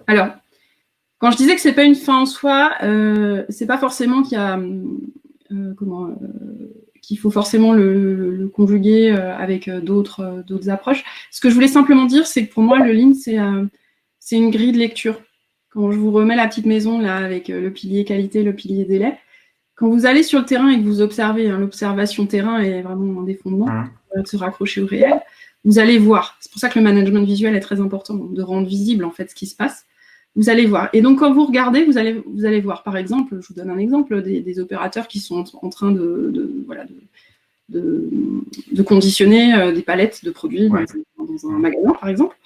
Alors, quand je disais que c'est pas une fin en soi, c'est pas forcément qu'il y a qu'il faut forcément le conjuguer avec d'autres approches. Ce que je voulais simplement dire, c'est que pour moi, le Lean, c'est une grille de lecture. Quand je vous remets la petite maison là avec le pilier qualité, le pilier délai, quand vous allez sur le terrain et que vous observez, l'observation terrain est vraiment un des fondements, de se raccrocher au réel, vous allez voir. C'est pour ça que le management visuel est très important, de rendre visible en fait ce qui se passe. Vous allez voir. Et donc, quand vous regardez, vous allez voir, par exemple, je vous donne un exemple, des opérateurs qui sont en train de conditionner des palettes de produits dans un magasin, par exemple.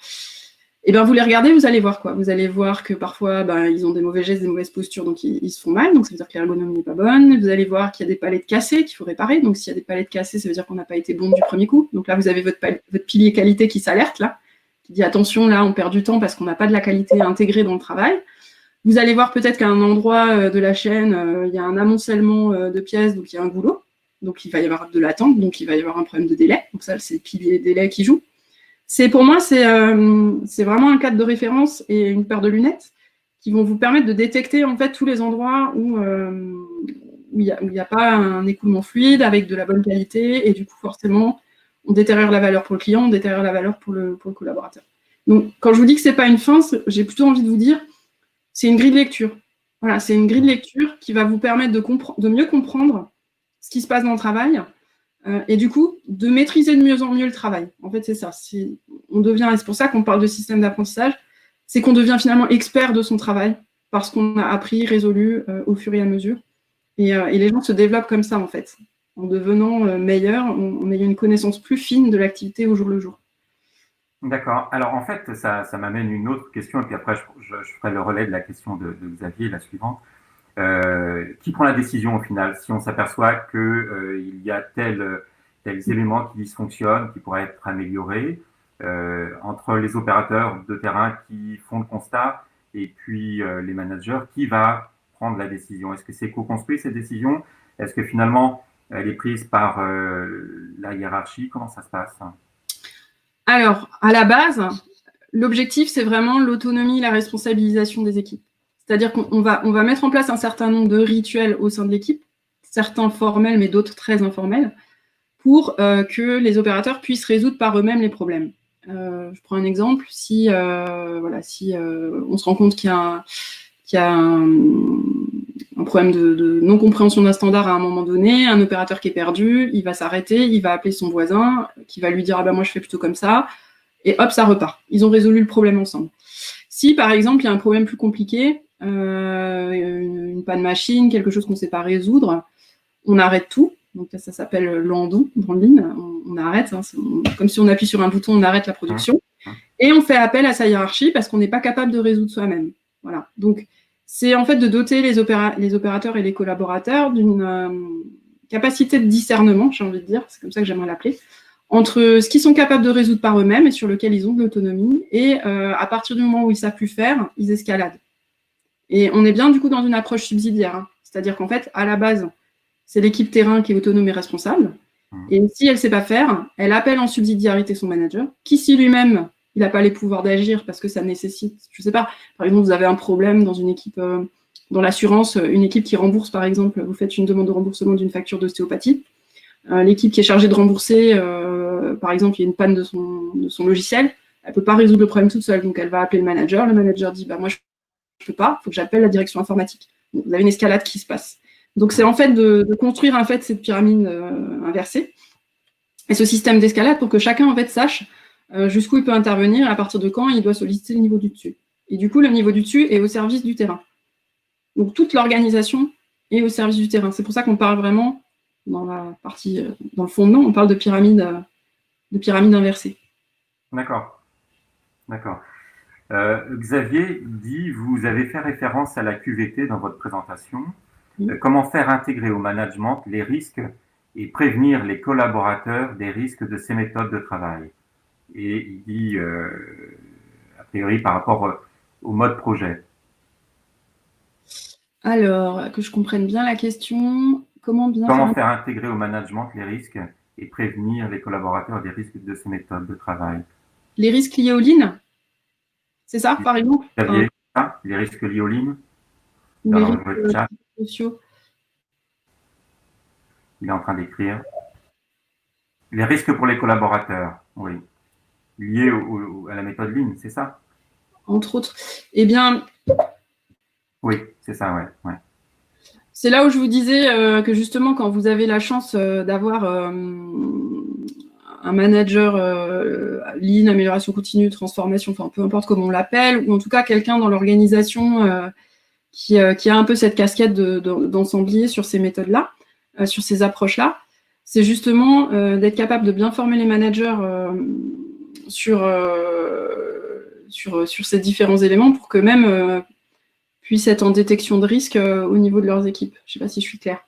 Et bien, vous les regardez, vous allez voir quoi? Vous allez voir que parfois, ils ont des mauvais gestes, des mauvaises postures, donc ils se font mal, donc ça veut dire que l'ergonomie n'est pas bonne. Vous allez voir qu'il y a des palettes cassées qu'il faut réparer, donc s'il y a des palettes cassées, ça veut dire qu'on n'a pas été bon du premier coup. Donc là, vous avez votre pilier qualité qui s'alerte, là, qui dit attention, là, on perd du temps parce qu'on n'a pas de la qualité intégrée dans le travail. Vous allez voir peut-être qu'à un endroit de la chaîne, il y a un amoncellement de pièces, donc il y a un goulot, donc il va y avoir de l'attente, donc il va y avoir un problème de délai. Donc ça, c'est le pilier délai qui joue. Pour moi, c'est vraiment un cadre de référence et une paire de lunettes qui vont vous permettre de détecter en fait tous les endroits où il n'y a pas un écoulement fluide avec de la bonne qualité et du coup forcément on détériore la valeur pour le client, on détériore la valeur pour le collaborateur. Donc quand je vous dis que c'est pas une fin, j'ai plutôt envie de vous dire c'est une grille de lecture. Voilà, c'est une grille de lecture qui va vous permettre de mieux comprendre ce qui se passe dans le travail. Et du coup, de maîtriser de mieux en mieux le travail. En fait, c'est ça. Et c'est pour ça qu'on parle de système d'apprentissage, c'est qu'on devient finalement expert de son travail parce qu'on a appris, résolu au fur et à mesure. Et les gens se développent comme ça, en fait, en devenant meilleurs, en ayant une connaissance plus fine de l'activité au jour le jour. D'accord. Alors, en fait, ça m'amène une autre question, et puis après, je ferai le relais de la question de Xavier, la suivante. Qui prend la décision au final si on s'aperçoit qu'il y a tels éléments qui dysfonctionnent, qui pourraient être améliorés, entre les opérateurs de terrain qui font le constat et puis les managers, qui va prendre la décision? Est-ce que c'est co-construit cette décision? Est-ce que finalement elle est prise par la hiérarchie? Comment ça se passe? Alors, à la base, l'objectif, c'est vraiment l'autonomie et la responsabilisation des équipes. C'est-à-dire qu'on va mettre en place un certain nombre de rituels au sein de l'équipe, certains formels, mais d'autres très informels, pour que les opérateurs puissent résoudre par eux-mêmes les problèmes. Je prends un exemple. Si on se rend compte qu'il y a un problème de non-compréhension d'un standard à un moment donné, un opérateur qui est perdu, il va s'arrêter, il va appeler son voisin, qui va lui dire « Ah ben moi je fais plutôt comme ça », et hop, ça repart. Ils ont résolu le problème ensemble. Si, par exemple, il y a un problème plus compliqué, une panne machine, quelque chose qu'on ne sait pas résoudre, on arrête tout. Donc ça s'appelle l'undo dans le Lean. On arrête, comme si on appuie sur un bouton, on arrête la production. Et on fait appel à sa hiérarchie parce qu'on n'est pas capable de résoudre soi-même. Voilà. Donc c'est en fait de doter les opérateurs et les collaborateurs d'une capacité de discernement, j'ai envie de dire, c'est comme ça que j'aimerais l'appeler, entre ce qu'ils sont capables de résoudre par eux-mêmes et sur lequel ils ont de l'autonomie, et à partir du moment où ils ne savent plus faire, ils escaladent. Et on est bien du coup dans une approche subsidiaire, hein. C'est-à-dire qu'en fait, à la base, c'est l'équipe terrain qui est autonome et responsable, et si elle ne sait pas faire, elle appelle en subsidiarité son manager, qui si lui-même, il n'a pas les pouvoirs d'agir parce que ça nécessite, je ne sais pas, par exemple, vous avez un problème dans une équipe, dans l'assurance, une équipe qui rembourse, par exemple, vous faites une demande de remboursement d'une facture d'ostéopathie, l'équipe qui est chargée de rembourser, par exemple, il y a une panne de son logiciel, elle ne peut pas résoudre le problème toute seule, donc elle va appeler le manager dit, bah, moi je ne peux pas, il faut que j'appelle la direction informatique. Donc, vous avez une escalade qui se passe. Donc c'est en fait de construire en fait cette pyramide inversée et ce système d'escalade pour que chacun en fait sache jusqu'où il peut intervenir, à partir de quand il doit solliciter le niveau du dessus. Et du coup, le niveau du dessus est au service du terrain. Donc toute l'organisation est au service du terrain. C'est pour ça qu'on parle vraiment, dans la partie, dans le fondement, on parle de pyramide inversée. D'accord. D'accord. Xavier dit, vous avez fait référence à la QVT dans votre présentation. Oui. Comment faire intégrer au management les risques et prévenir les collaborateurs des risques de ces méthodes de travail? Et il dit, a priori, par rapport au mode projet. Alors, que je comprenne bien la question, comment faire intégrer au management les risques et prévenir les collaborateurs des risques de ces méthodes de travail? Les risques liés au lean? C'est ça, par exemple? Xavier, les risques liés au lean? Les risques sociaux. Il est en train d'écrire. Les risques pour les collaborateurs, oui. Liés à la méthode lean, c'est ça? Entre autres. Eh bien... Oui, c'est ça, ouais. Ouais. C'est là où je vous disais que justement, quand vous avez la chance d'avoir un manager lean, amélioration continue, transformation, enfin peu importe comment on l'appelle, ou en tout cas quelqu'un dans l'organisation qui a un peu cette casquette d'ensemblier sur ces méthodes-là, sur ces approches-là, c'est justement d'être capable de bien former les managers sur ces différents éléments pour que même puissent être en détection de risque au niveau de leurs équipes. Je ne sais pas si je suis claire.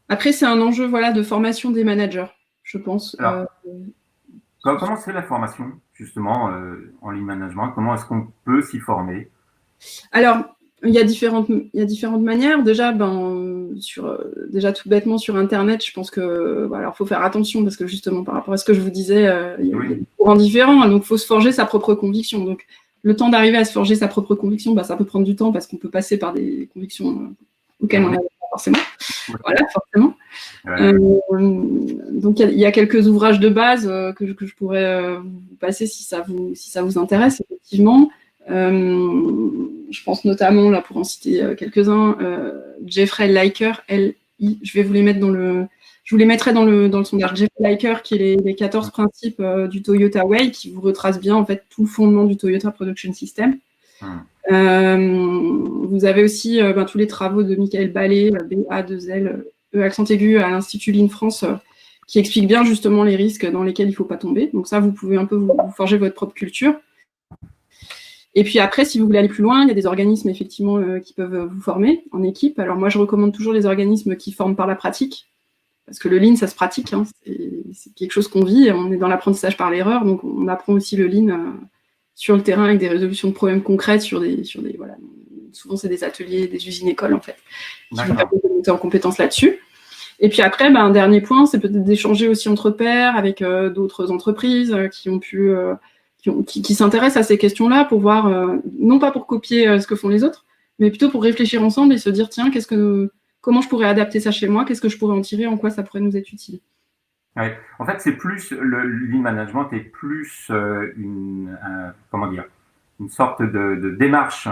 Après, c'est un enjeu de formation des managers, je pense. Alors, comment c'est la formation, justement, en lean management? Comment est-ce qu'on peut s'y former? Alors, il y a différentes manières. Déjà, déjà tout bêtement sur Internet, je pense que alors faut faire attention parce que justement par rapport à ce que je vous disais, il y a des courants différents, donc il faut se forger sa propre conviction. Donc le temps d'arriver à se forger sa propre conviction, ça peut prendre du temps parce qu'on peut passer par des convictions auxquelles on n'avait pas forcément. Voilà, forcément. Donc il y a quelques ouvrages de base que je pourrais vous passer si ça vous intéresse, effectivement. Je pense notamment, là, pour en citer quelques-uns, Jeffrey Liker, L-I, je vais vous les mettre je vous les mettrai dans le sondage. Jeffrey Liker, qui est les 14 principes du Toyota Way, qui vous retrace bien, en fait, tout le fondement du Toyota Production System. Vous avez aussi tous les travaux de Michael Ballet, B-A-2-L, accent aigu, à l'Institut Lean France, qui expliquent bien, justement, les risques dans lesquels il ne faut pas tomber. Donc ça, vous pouvez un peu vous forger votre propre culture. Et puis après, si vous voulez aller plus loin, il y a des organismes effectivement qui peuvent vous former en équipe. Alors moi, je recommande toujours les organismes qui forment par la pratique, parce que le lean, ça se pratique, hein. C'est quelque chose qu'on vit, on est dans l'apprentissage par l'erreur, donc on apprend aussi le lean sur le terrain avec des résolutions de problèmes concrètes sur des voilà. Souvent, c'est des ateliers, des usines-écoles en fait, qui vont permettre de monter en compétences là-dessus. Et puis après, un dernier point, c'est peut-être d'échanger aussi entre pairs avec d'autres entreprises qui ont pu qui s'intéressent à ces questions-là pour voir, non pas pour copier ce que font les autres, mais plutôt pour réfléchir ensemble et se dire, tiens, comment je pourrais adapter ça chez moi, qu'est-ce que je pourrais en tirer, en quoi ça pourrait nous être utile. Ouais. En fait, c'est plus, le lean management est plus une sorte de démarche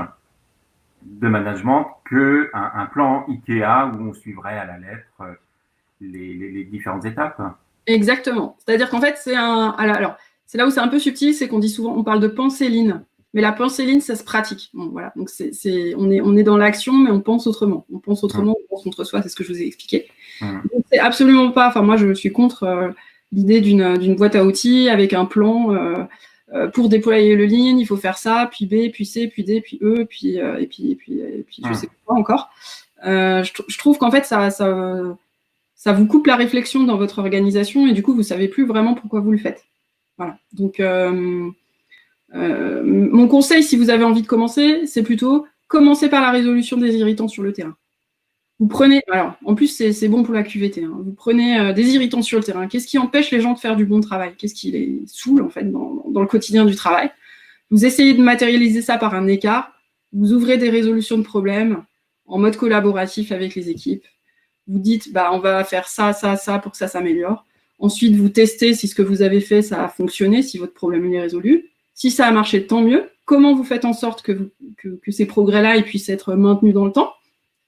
de management qu'un plan IKEA où on suivrait à la lettre les différentes étapes. Exactement. C'est-à-dire qu'en fait, c'est c'est là où c'est un peu subtil, c'est qu'on dit souvent, on parle de pensée lean, mais la pensée lean, ça se pratique. Bon, voilà. Donc on est dans l'action, mais on pense autrement. On pense autrement, on pense contre soi, c'est ce que je vous ai expliqué. Donc, c'est absolument pas. Enfin, moi, je suis contre l'idée d'une boîte à outils avec un plan. Pour déployer le lean, il faut faire ça, puis B, puis C, puis D, puis E, puis je sais pas encore. Je trouve qu'en fait, ça ça vous coupe la réflexion dans votre organisation et du coup, vous ne savez plus vraiment pourquoi vous le faites. Voilà. Donc, mon conseil, si vous avez envie de commencer, c'est plutôt commencer par la résolution des irritants sur le terrain. Vous prenez, alors, en plus, c'est bon pour la QVT, hein, vous prenez des irritants sur le terrain. Qu'est-ce qui empêche les gens de faire du bon travail? Qu'est-ce qui les saoule, en fait, dans le quotidien du travail? Vous essayez de matérialiser ça par un écart. Vous ouvrez des résolutions de problèmes en mode collaboratif avec les équipes. Vous dites, bah, on va faire ça, ça, ça pour que ça s'améliore. Ensuite, vous testez si ce que vous avez fait, ça a fonctionné, si votre problème est résolu. Si ça a marché, tant mieux. Comment vous faites en sorte que ces progrès-là ils puissent être maintenus dans le temps?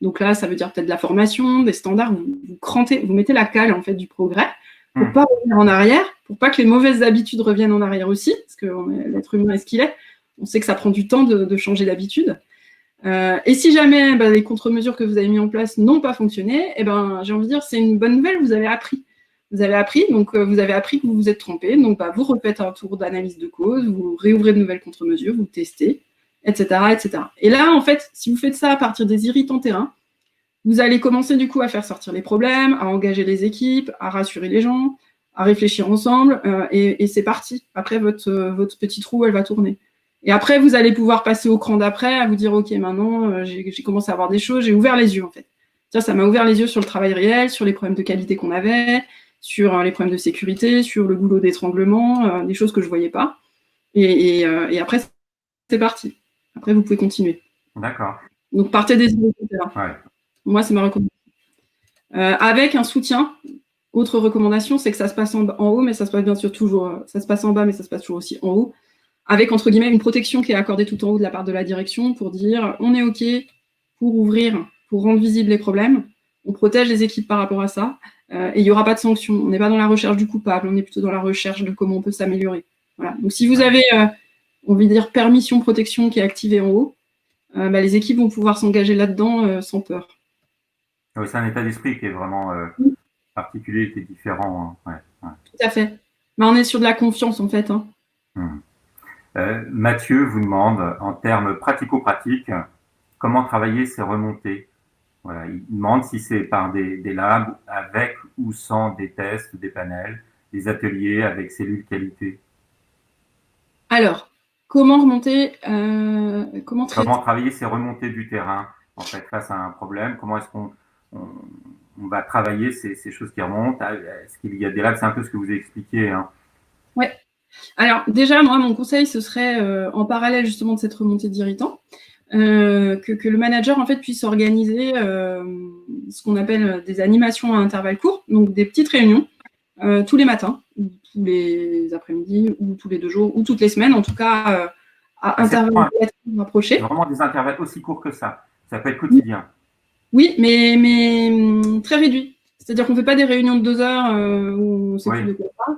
Donc là, ça veut dire peut-être de la formation, des standards. Vous mettez la cale en fait du progrès pour pas revenir en arrière, pour pas que les mauvaises habitudes reviennent en arrière aussi, parce que l'être humain est ce qu'il est. On sait que ça prend du temps de changer d'habitude. Et si jamais les contre-mesures que vous avez mis en place n'ont pas fonctionné, j'ai envie de dire c'est une bonne nouvelle, vous avez appris. Vous avez appris, donc vous avez appris que vous vous êtes trompé, donc vous refaites un tour d'analyse de cause, vous réouvrez de nouvelles contre-mesures, vous testez, etc., etc. Et là, en fait, si vous faites ça à partir des irritants terrain, vous allez commencer du coup à faire sortir les problèmes, à engager les équipes, à rassurer les gens, à réfléchir ensemble, et c'est parti. Après, votre petite roue, elle va tourner. Et après, vous allez pouvoir passer au cran d'après, à vous dire, OK, maintenant, j'ai commencé à voir des choses, j'ai ouvert les yeux, en fait. Ça m'a ouvert les yeux sur le travail réel, sur les problèmes de qualité qu'on avait, sur les problèmes de sécurité, sur le goulot d'étranglement, des choses que je ne voyais pas. Et après, c'est parti. Après, vous pouvez continuer. D'accord. Donc, partez des idées. Ouais. Moi, c'est ma recommandation. Avec un soutien, autre recommandation, c'est que ça se passe en haut, mais ça se passe bien sûr toujours, ça se passe en bas, mais ça se passe toujours aussi en haut, avec, entre guillemets, une protection qui est accordée tout en haut de la part de la direction pour dire, on est OK pour ouvrir, pour rendre visibles les problèmes, on protège les équipes par rapport à ça, et il n'y aura pas de sanctions. On n'est pas dans la recherche du coupable, on est plutôt dans la recherche de comment on peut s'améliorer. Voilà. Donc, si vous avez, on va dire, permission protection qui est activée en haut, les équipes vont pouvoir s'engager là-dedans sans peur. Oui, c'est un état d'esprit qui est vraiment particulier, qui est différent. Hein. Ouais. Tout à fait. Mais on est sur de la confiance, en fait. Hein. Mathieu vous demande, en termes pratico-pratiques, comment travailler ces remontées. Voilà, il demande si c'est par des labs, avec ou sans des tests, des panels, des ateliers avec cellules qualité. Alors, comment remonter, comment travailler ces remontées du terrain, en fait, face à un problème? Comment est-ce qu'on va travailler ces choses qui remontent? Est-ce qu'il y a des labs? C'est un peu ce que vous avez expliqué. Hein. Oui. Alors, déjà, moi, mon conseil, ce serait, en parallèle justement de cette remontée d'irritants, que le manager en fait puisse organiser ce qu'on appelle des animations à intervalles courts, donc des petites réunions tous les matins, ou tous les après-midi, ou tous les 2 jours, ou toutes les semaines, en tout cas à intervalles rapprochés. Vraiment des intervalles aussi courts que ça. Ça peut être quotidien. Oui, mais très réduit. C'est-à-dire qu'on ne fait pas des réunions de 2 heures où on sait plus de quoi on parle.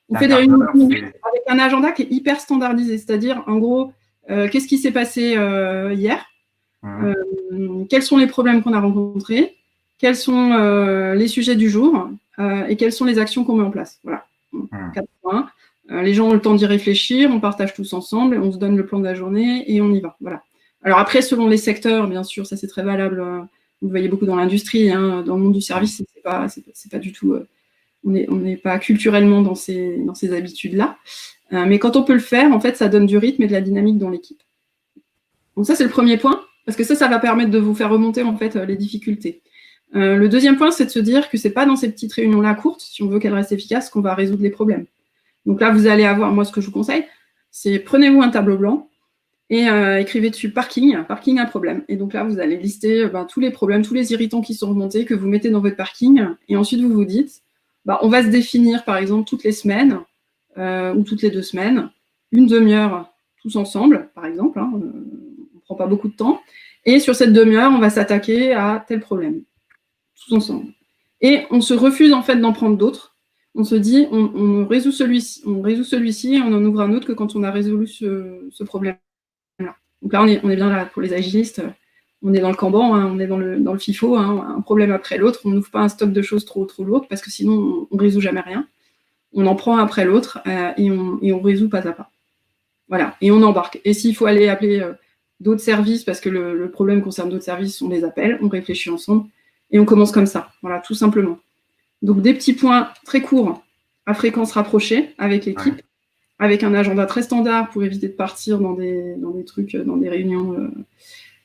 On fait des réunions de 2 minutes avec un agenda qui est hyper standardisé. C'est-à-dire, en gros, qu'est-ce qui s'est passé hier? Quels sont les problèmes qu'on a rencontrés? Quels sont les sujets du jour? Et quelles sont les actions qu'on met en place? Voilà. 4 points. Les gens ont le temps d'y réfléchir, on partage tous ensemble, on se donne le plan de la journée et on y va. Voilà. Alors après, selon les secteurs, bien sûr, ça c'est très valable. Vous le voyez beaucoup dans l'industrie, hein, dans le monde du service, c'est pas du tout. On n'est pas culturellement dans ces habitudes-là. Mais quand on peut le faire, en fait, ça donne du rythme et de la dynamique dans l'équipe. Donc ça, c'est le premier point, parce que ça va permettre de vous faire remonter en fait les difficultés. Le deuxième point, c'est de se dire que c'est pas dans ces petites réunions-là courtes, si on veut qu'elles restent efficaces, qu'on va résoudre les problèmes. Donc là, vous allez avoir, moi, ce que je vous conseille, c'est prenez-vous un tableau blanc et écrivez dessus parking à problème. Et donc là, vous allez lister tous les problèmes, tous les irritants qui sont remontés, que vous mettez dans votre parking. Et ensuite, vous vous dites, on va se définir, par exemple, toutes les semaines ou toutes les 2 semaines, une demi-heure tous ensemble, par exemple. Hein, on ne prend pas beaucoup de temps. Et sur cette demi-heure, on va s'attaquer à tel problème, tous ensemble. Et on se refuse, en fait, d'en prendre d'autres. On se dit, on résout celui-ci et on en ouvre un autre que quand on a résolu ce problème-là. Donc là, on est bien là pour les agilistes. On est dans le Kanban, hein, on est dans le FIFO, hein, un problème après l'autre. On n'ouvre pas un stock de choses trop lourd parce que sinon, on ne résout jamais rien. On en prend après l'autre et on résout pas à pas. Voilà, et on embarque. Et s'il faut aller appeler d'autres services parce que le problème concerne d'autres services, on les appelle, on réfléchit ensemble et on commence comme ça. Voilà, tout simplement. Donc, des petits points très courts à fréquence rapprochée avec l'équipe, avec un agenda très standard pour éviter de partir dans des trucs, dans des réunions,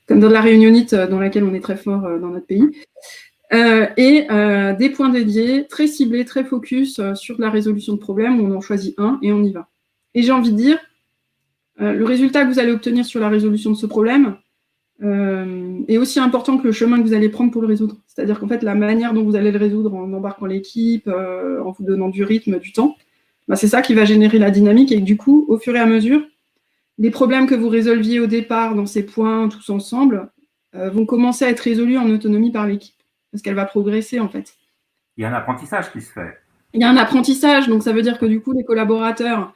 comme dans la réunionnite dans laquelle on est très fort dans notre pays. Et des points dédiés, très ciblés, très focus sur la résolution de problèmes, où on en choisit un et on y va. Et j'ai envie de dire, le résultat que vous allez obtenir sur la résolution de ce problème est aussi important que le chemin que vous allez prendre pour le résoudre. C'est-à-dire qu'en fait, la manière dont vous allez le résoudre en embarquant l'équipe, en vous donnant du rythme, du temps, bah, c'est ça qui va générer la dynamique et que du coup, au fur et à mesure, les problèmes que vous résolviez au départ dans ces points tous ensemble vont commencer à être résolus en autonomie par l'équipe parce qu'elle va progresser en fait. Il y a un apprentissage qui se fait. Il y a un apprentissage, donc ça veut dire que du coup, les collaborateurs,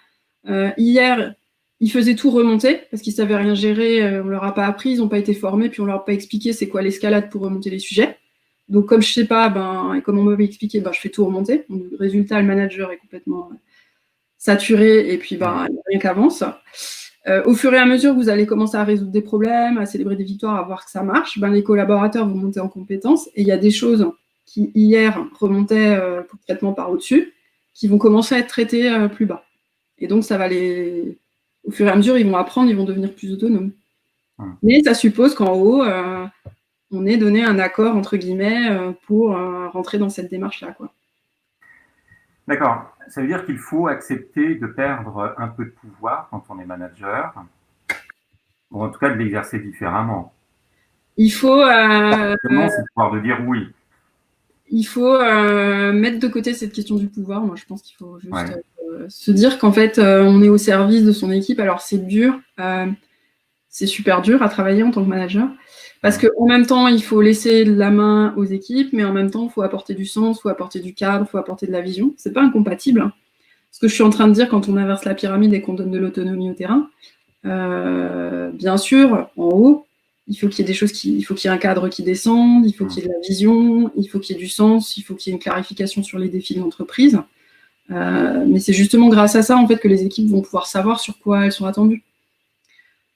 hier, ils faisaient tout remonter parce qu'ils ne savaient rien gérer, on ne leur a pas appris, ils n'ont pas été formés, puis on ne leur a pas expliqué c'est quoi l'escalade pour remonter les sujets. Donc comme je ne sais pas, et comme on m'avait expliqué, je fais tout remonter. Donc, le résultat, le manager est complètement saturé et puis il n'y a rien qu'avance. Au fur et à mesure que vous allez commencer à résoudre des problèmes, à célébrer des victoires, à voir que ça marche, les collaborateurs vont monter en compétences et il y a des choses qui, hier, remontaient pour traitement par au-dessus, qui vont commencer à être traitées plus bas. Et donc, ça va au fur et à mesure, ils vont apprendre, ils vont devenir plus autonomes. Mais ça suppose qu'en haut, on ait donné un accord, entre guillemets, pour rentrer dans cette démarche-là, quoi. D'accord. Ça veut dire qu'il faut accepter de perdre un peu de pouvoir quand on est manager, ou en tout cas de l'exercer différemment. Il faut... Comment c'est de pouvoir de dire oui. Il faut mettre de côté cette question du pouvoir. Moi, je pense qu'il faut juste se dire qu'en fait, on est au service de son équipe. Alors, c'est dur. C'est super dur à travailler en tant que manager. Parce qu'en même temps, il faut laisser la main aux équipes, mais en même temps, il faut apporter du sens, il faut apporter du cadre, il faut apporter de la vision. C'est pas incompatible. Hein. Ce que je suis en train de dire quand on inverse la pyramide et qu'on donne de l'autonomie au terrain, bien sûr, en haut, il faut qu'il y ait des choses il faut qu'il y ait un cadre qui descende, il faut qu'il y ait de la vision, il faut qu'il y ait du sens, il faut qu'il y ait une clarification sur les défis de l'entreprise. Mais c'est justement grâce à ça, en fait, que les équipes vont pouvoir savoir sur quoi elles sont attendues.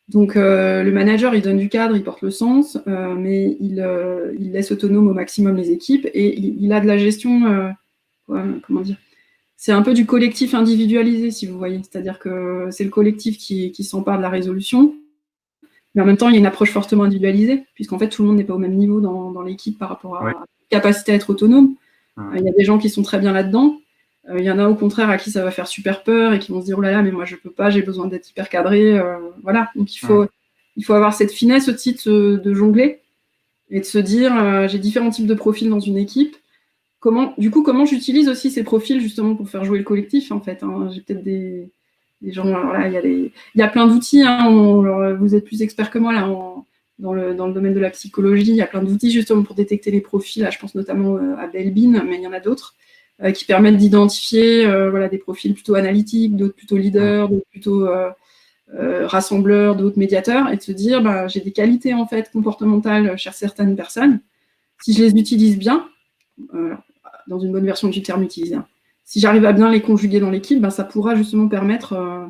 Donc, le manager, il donne du cadre, il porte le sens, mais il laisse autonome au maximum les équipes et il a de la gestion, comment dire, c'est un peu du collectif individualisé, si vous voyez. C'est-à-dire que c'est le collectif qui s'empare de la résolution, mais en même temps, il y a une approche fortement individualisée, puisqu'en fait, tout le monde n'est pas au même niveau dans l'équipe par rapport à la capacité à être autonome. Il y a des gens qui sont très bien là-dedans. Il y en a au contraire à qui ça va faire super peur et qui vont se dire « Oh là là, mais moi je peux pas, j'ai besoin d'être hyper cadré. » Voilà, donc il faut avoir cette finesse aussi de jongler et de se dire j'ai différents types de profils dans une équipe. Comment j'utilise aussi ces profils justement pour faire jouer le collectif en fait. Hein. J'ai peut-être des gens, alors là, il y a plein d'outils. Hein, vous êtes plus expert que moi là dans le domaine de la psychologie. Il y a plein d'outils justement pour détecter les profils. Là, je pense notamment à Belbin, mais il y en a d'autres. Qui permettent d'identifier des profils plutôt analytiques, d'autres plutôt leaders, d'autres plutôt rassembleurs, d'autres médiateurs, et de se dire j'ai des qualités en fait comportementales chez certaines personnes. Si je les utilise bien, dans une bonne version du terme utilisé, si j'arrive à bien les conjuguer dans l'équipe, ça pourra justement permettre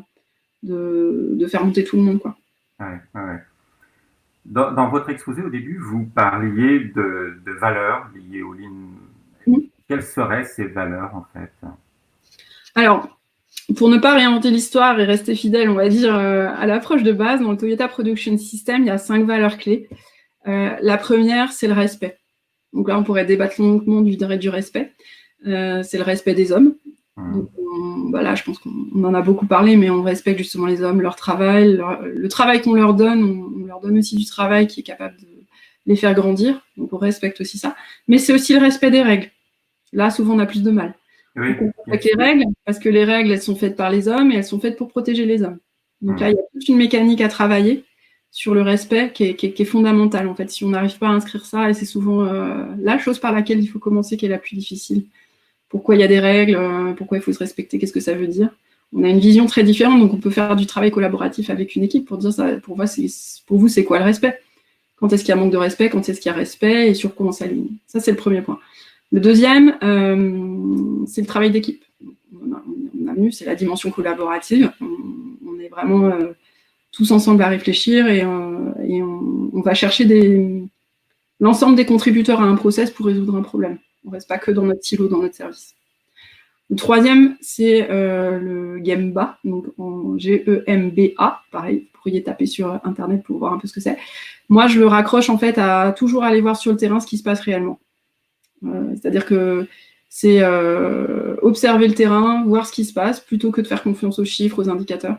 de faire monter tout le monde, quoi. Ouais. Dans votre exposé au début, vous parliez de valeurs liées au Lean. Quelles seraient ces valeurs, en fait? Alors, pour ne pas réinventer l'histoire et rester fidèle, on va dire, à l'approche de base, dans le Toyota Production System, il y a 5 valeurs clés. La première, c'est le respect. Donc là, on pourrait débattre longuement du respect. C'est le respect des hommes. Donc, je pense qu'on en a beaucoup parlé, mais on respecte justement les hommes, leur travail, le travail qu'on leur donne, on leur donne aussi du travail qui est capable de les faire grandir. Donc, on respecte aussi ça. Mais c'est aussi le respect des règles. Là, souvent, on a plus de mal. Oui. Donc, on respecte les règles, parce que les règles, elles sont faites par les hommes et elles sont faites pour protéger les hommes. Donc là, il y a toute une mécanique à travailler sur le respect qui est fondamentale. En fait, si on n'arrive pas à inscrire ça, et c'est souvent la chose par laquelle il faut commencer qui est la plus difficile. Pourquoi il y a des règles, pourquoi il faut se respecter, qu'est-ce que ça veut dire. On a une vision très différente, donc on peut faire du travail collaboratif avec une équipe pour dire ça. Pour vous, c'est quoi le respect? Quand est-ce qu'il y a manque de respect? Quand est-ce qu'il y a respect? Et sur quoi on s'aligne? Ça, c'est le premier point. Le deuxième, c'est le travail d'équipe. On a vu, c'est la dimension collaborative. On est vraiment tous ensemble à réfléchir et on va chercher l'ensemble des contributeurs à un process pour résoudre un problème. On ne reste pas que dans notre silo, dans notre service. Le troisième, c'est le Gemba, donc en G-E-M-B-A. Pareil, vous pourriez taper sur Internet pour voir un peu ce que c'est. Moi, je le raccroche en fait à toujours aller voir sur le terrain ce qui se passe réellement. C'est-à-dire que c'est observer le terrain, voir ce qui se passe, plutôt que de faire confiance aux chiffres, aux indicateurs.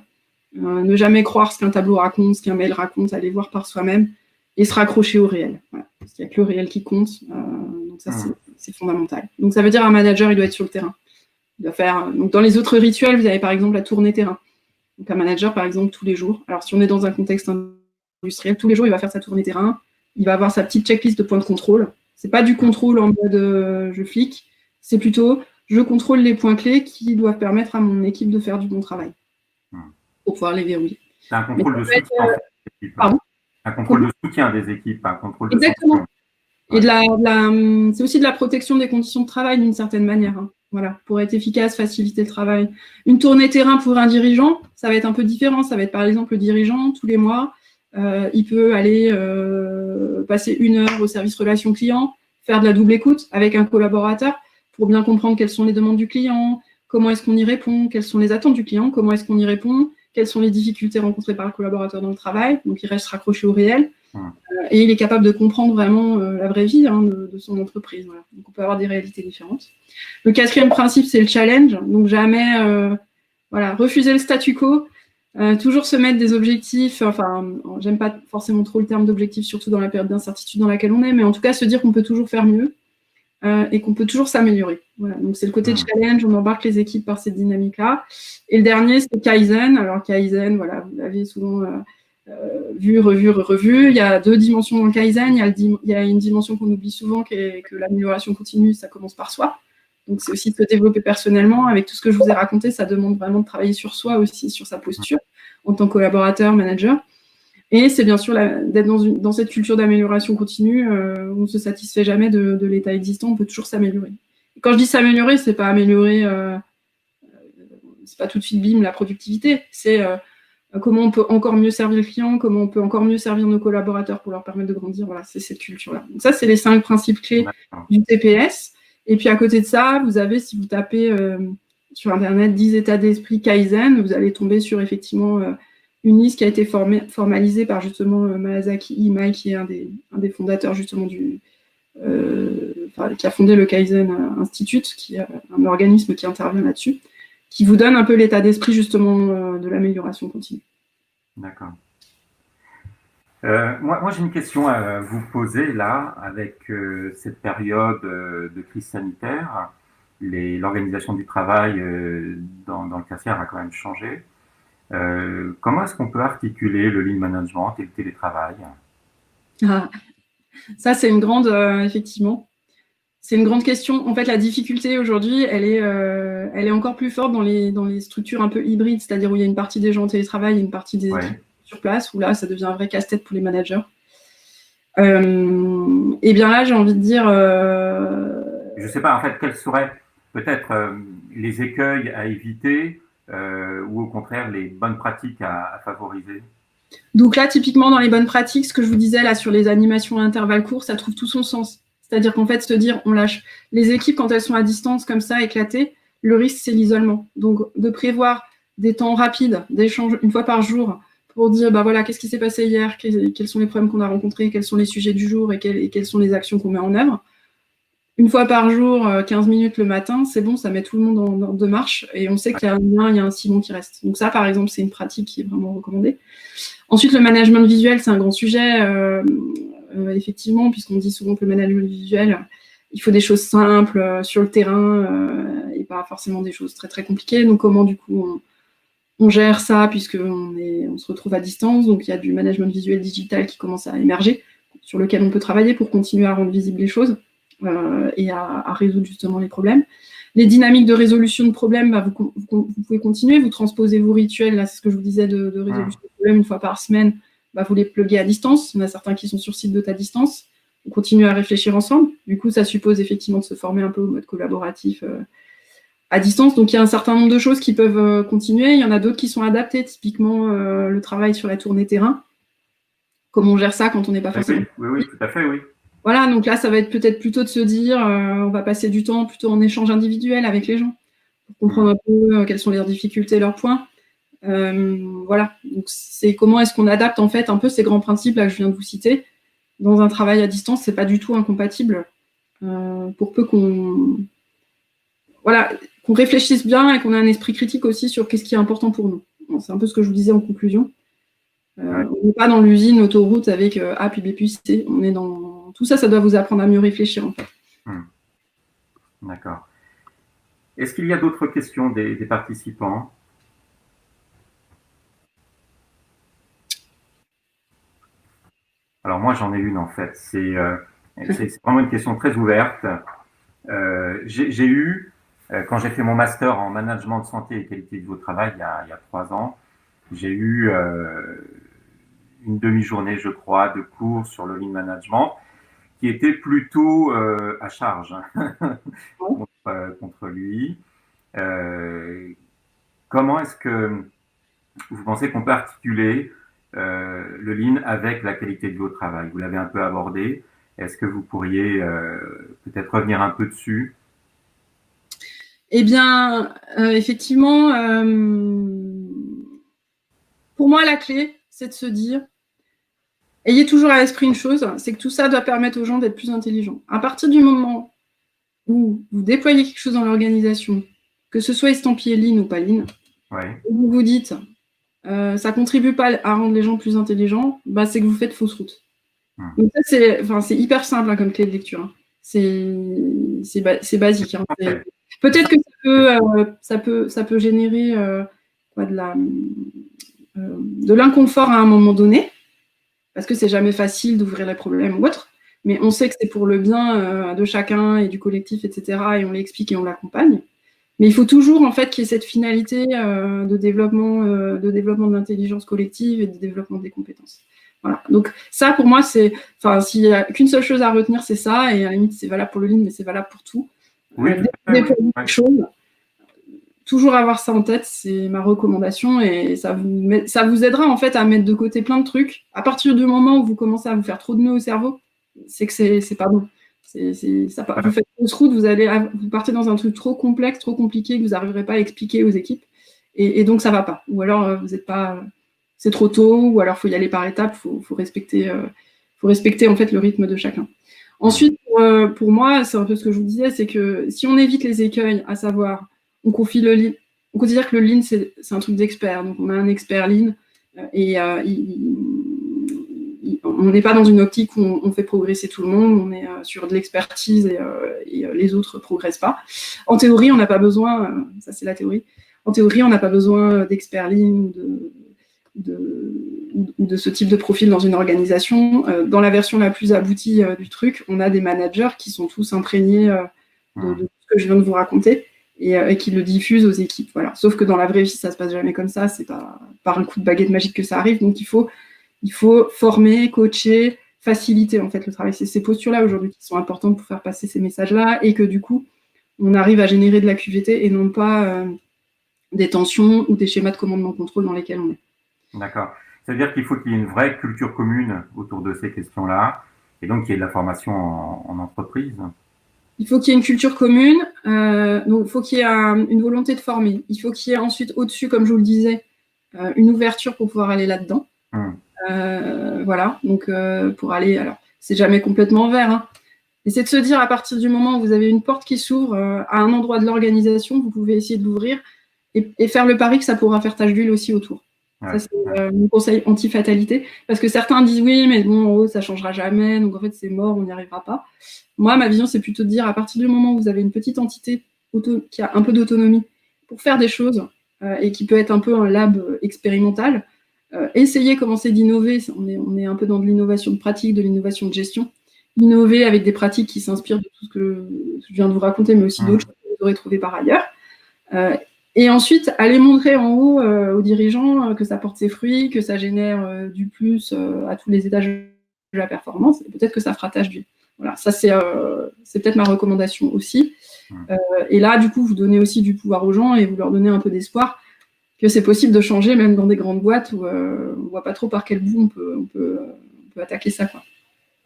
Ne jamais croire ce qu'un tableau raconte, ce qu'un mail raconte, aller voir par soi-même et se raccrocher au réel. Voilà. Parce qu'il n'y a que le réel qui compte, donc ça c'est fondamental. Donc ça veut dire un manager, il doit être sur le terrain. Il doit faire. Donc dans les autres rituels, vous avez par exemple la tournée terrain. Donc un manager, par exemple, tous les jours. Alors si on est dans un contexte industriel, tous les jours, il va faire sa tournée terrain, il va avoir sa petite checklist de points de contrôle. C'est pas du contrôle en mode je flic, c'est plutôt je contrôle les points clés qui doivent permettre à mon équipe de faire du bon travail pour pouvoir les verrouiller. C'est un contrôle de soutien des équipes. Un contrôle de soutien des équipes, un contrôle de Exactement. Ouais. Et c'est aussi de la protection des conditions de travail d'une certaine manière. Hein. Voilà, pour être efficace, faciliter le travail. Une tournée terrain pour un dirigeant, ça va être un peu différent. Ça va être par exemple le dirigeant, tous les mois, il peut aller passer 1 heure au service relations clients, faire de la double écoute avec un collaborateur pour bien comprendre quelles sont les demandes du client, comment est-ce qu'on y répond, quelles sont les attentes du client, comment est-ce qu'on y répond, quelles sont les difficultés rencontrées par le collaborateur dans le travail. Donc, il reste raccroché au réel. Et il est capable de comprendre vraiment la vraie vie de son entreprise. Voilà. Donc, on peut avoir des réalités différentes. Le 4e principe, c'est le challenge. Donc, jamais refuser le statu quo. Toujours se mettre des objectifs, j'aime pas forcément trop le terme d'objectif, surtout dans la période d'incertitude dans laquelle on est, mais en tout cas se dire qu'on peut toujours faire mieux et qu'on peut toujours s'améliorer. Voilà, donc c'est le côté de challenge, on embarque les équipes par cette dynamique-là. Et le dernier, c'est Kaizen. Alors Kaizen, voilà, vous l'avez souvent vu, revu. Il y a 2 dimensions dans le Kaizen. Il y a une dimension qu'on oublie souvent, qui est que l'amélioration continue, ça commence par soi. Donc, c'est aussi de se développer personnellement. Avec tout ce que je vous ai raconté, ça demande vraiment de travailler sur soi aussi, sur sa posture en tant que collaborateur, manager. Et c'est bien sûr d'être dans cette culture d'amélioration continue. On ne se satisfait jamais de l'état existant, on peut toujours s'améliorer. Quand je dis s'améliorer, c'est pas améliorer, c'est pas tout de suite bim la productivité, c'est comment on peut encore mieux servir le client, comment on peut encore mieux servir nos collaborateurs pour leur permettre de grandir. Voilà, c'est cette culture-là. Donc ça, c'est les 5 principes clés du TPS. Et puis, à côté de ça, vous avez, si vous tapez sur Internet 10 états d'esprit Kaizen, vous allez tomber sur, effectivement, une liste qui a été formalisée par, justement, Masaaki Imai, qui est un des fondateurs, justement, qui a fondé le Kaizen Institute, qui est un organisme qui intervient là-dessus, qui vous donne un peu l'état d'esprit, justement, de l'amélioration continue. D'accord. Moi j'ai une question à vous poser là, avec cette période de crise sanitaire. L'organisation du travail dans le tertiaire a quand même changé. Comment est-ce qu'on peut articuler le lean management et le télétravail? Ça, c'est une grande, effectivement, c'est une grande question. En fait, la difficulté aujourd'hui, elle est encore plus forte dans les structures un peu hybrides, c'est-à-dire où il y a une partie des gens en télétravail et une partie des équipes sur place, où là, ça devient un vrai casse-tête pour les managers. Et bien là, j'ai envie de dire... Je ne sais pas, en fait, quels seraient peut-être les écueils à éviter ou au contraire les bonnes pratiques à favoriser? Donc là, typiquement, dans les bonnes pratiques, ce que je vous disais là sur les animations à intervalles courts, ça trouve tout son sens. C'est-à-dire qu'en fait, se dire, on lâche. Les équipes, quand elles sont à distance comme ça, éclatées, le risque, c'est l'isolement. Donc, de prévoir des temps rapides d'échange 1 fois par jour pour dire, bah voilà, qu'est-ce qui s'est passé hier, quels sont les problèmes qu'on a rencontrés, quels sont les sujets du jour et quelles sont les actions qu'on met en œuvre. 1 fois par jour, 15 minutes le matin, c'est bon, ça met tout le monde en ordre de marche et on sait qu'il y a un lien, il y a un sillon qui reste. Donc ça, par exemple, c'est une pratique qui est vraiment recommandée. Ensuite, le management visuel, c'est un grand sujet, effectivement, puisqu'on dit souvent que le management visuel, il faut des choses simples sur le terrain et pas forcément des choses très, très compliquées. Donc, comment, du coup, on gère ça puisqu'on se retrouve à distance. Donc, il y a du management visuel digital qui commence à émerger, sur lequel on peut travailler pour continuer à rendre visibles les choses et à résoudre justement les problèmes. Les dynamiques de résolution de problèmes, bah, vous pouvez continuer, vous transposez vos rituels, là c'est ce que je vous disais de résolution de problèmes 1 fois par semaine, bah, vous les pluguez à distance, il y en a certains qui sont sur site d'autres à distance, vous continuez à réfléchir ensemble, du coup ça suppose effectivement de se former un peu au mode collaboratif à distance, donc il y a un certain nombre de choses qui peuvent continuer, il y en a d'autres qui sont adaptées, typiquement le travail sur la tournée terrain, comment on gère ça quand on n'est pas forcément... Oui, tout à fait, oui. Voilà, donc là, ça va être peut-être plutôt de se dire, on va passer du temps plutôt en échange individuel avec les gens, pour comprendre un peu quelles sont leurs difficultés, leurs points. Voilà, donc c'est comment est-ce qu'on adapte en fait un peu ces grands principes là que je viens de vous citer dans un travail à distance. C'est pas du tout incompatible, pour peu qu'on qu'on réfléchisse bien et qu'on ait un esprit critique aussi sur qu'est-ce qui est important pour nous. Bon, c'est un peu ce que je vous disais en conclusion. On n'est pas dans l'usine autoroute avec A puis B puis C. On est dans tout ça, ça doit vous apprendre à mieux réfléchir en fait. D'accord. Est-ce qu'il y a d'autres questions des participants? Alors moi j'en ai une en fait. C'est vraiment une question très ouverte. J'ai eu, quand j'ai fait mon master en management de santé et qualité de vie au travail il y a 3 ans, j'ai eu une demi-journée, je crois, de cours sur le lean management qui était plutôt à charge contre lui. Comment est-ce que vous pensez qu'on peut articuler le lean avec la qualité de vie au travail? Vous l'avez un peu abordé. Est-ce que vous pourriez peut-être revenir un peu dessus? Eh bien, effectivement, pour moi, la clé, c'est de se dire, ayez toujours à l'esprit une chose, c'est que tout ça doit permettre aux gens d'être plus intelligents. À partir du moment où vous déployez quelque chose dans l'organisation, que ce soit estampillé lean ou pas lean, vous vous dites, ça contribue pas à rendre les gens plus intelligents, bah, c'est que vous faites fausse route. Donc ça, c'est hyper simple comme clé de lecture. Hein. C'est basique. Hein. Peut-être que ça peut générer de l'inconfort à un moment donné, parce que c'est jamais facile d'ouvrir les problèmes ou autre, mais on sait que c'est pour le bien de chacun et du collectif, etc. Et on l'explique et on l'accompagne. Mais il faut toujours en fait qu'il y ait cette finalité de développement de l'intelligence collective et de développement des compétences. Voilà. Donc ça, pour moi, s'il n'y a qu'une seule chose à retenir, c'est ça. Et à la limite, c'est valable pour le lean, mais c'est valable pour tout. Oui, quelque chose, toujours avoir ça en tête, c'est ma recommandation. Et ça vous aidera en fait à mettre de côté plein de trucs. À partir du moment où vous commencez à vous faire trop de nœuds au cerveau, c'est que c'est pas bon. Vous faites fausse route, vous partez dans un truc trop complexe, trop compliqué que vous n'arriverez pas à expliquer aux équipes. Et donc, ça ne va pas. Ou alors, vous n'êtes pas... c'est trop tôt, ou alors il faut y aller par étapes, il faut respecter en fait le rythme de chacun. Ensuite, pour moi, c'est un peu ce que je vous disais, c'est que si on évite les écueils, à savoir, on confie le lean, on considère que le lean, c'est un truc d'expert. Donc, on a un expert lean et on n'est pas dans une optique où on fait progresser tout le monde, on est sur de l'expertise et les autres ne progressent pas. En théorie, on n'a pas besoin, ça c'est la théorie, en théorie, on n'a pas besoin d'expert lean ou de ce type de profil dans une organisation. Dans la version la plus aboutie du truc, on a des managers qui sont tous imprégnés de ce que je viens de vous raconter et qui le diffusent aux équipes. Voilà. Sauf que dans la vraie vie, ça ne se passe jamais comme ça, c'est pas par un coup de baguette magique que ça arrive, donc il faut former, coacher, faciliter en fait le travail. C'est ces postures-là aujourd'hui qui sont importantes pour faire passer ces messages-là et que du coup, on arrive à générer de la QVT et non pas des tensions ou des schémas de commandement-contrôle dans lesquels on est. D'accord. C'est-à-dire qu'il faut qu'il y ait une vraie culture commune autour de ces questions-là et donc qu'il y ait de la formation en entreprise. Il faut qu'il y ait une culture commune, donc il faut qu'il y ait une volonté de former. Il faut qu'il y ait ensuite au-dessus, comme je vous le disais, une ouverture pour pouvoir aller là-dedans. Voilà, donc pour aller, alors c'est jamais complètement vert, hein, mais c'est de se dire à partir du moment où vous avez une porte qui s'ouvre à un endroit de l'organisation, vous pouvez essayer de l'ouvrir et faire le pari que ça pourra faire tache d'huile aussi autour. Ça, c'est mon conseil anti-fatalité, parce que certains disent oui, mais bon, en haut, ça changera jamais, donc en fait, c'est mort, on n'y arrivera pas. Moi, ma vision, c'est plutôt de dire, à partir du moment où vous avez une petite entité qui a un peu d'autonomie pour faire des choses et qui peut être un peu un lab expérimental, essayez, commencez d'innover. On est un peu dans de l'innovation de pratique, de l'innovation de gestion. Innover avec des pratiques qui s'inspirent de tout ce que je viens de vous raconter, mais aussi d'autres choses que vous aurez trouvées par ailleurs. Et ensuite, aller montrer en haut aux dirigeants que ça porte ses fruits, que ça génère du plus à tous les étages de la performance, et peut-être que ça fera tâche d'huile. Voilà, ça c'est peut-être ma recommandation aussi. Et là, du coup, vous donnez aussi du pouvoir aux gens et vous leur donnez un peu d'espoir que c'est possible de changer, même dans des grandes boîtes où on ne voit pas trop par quel bout on peut attaquer ça, quoi.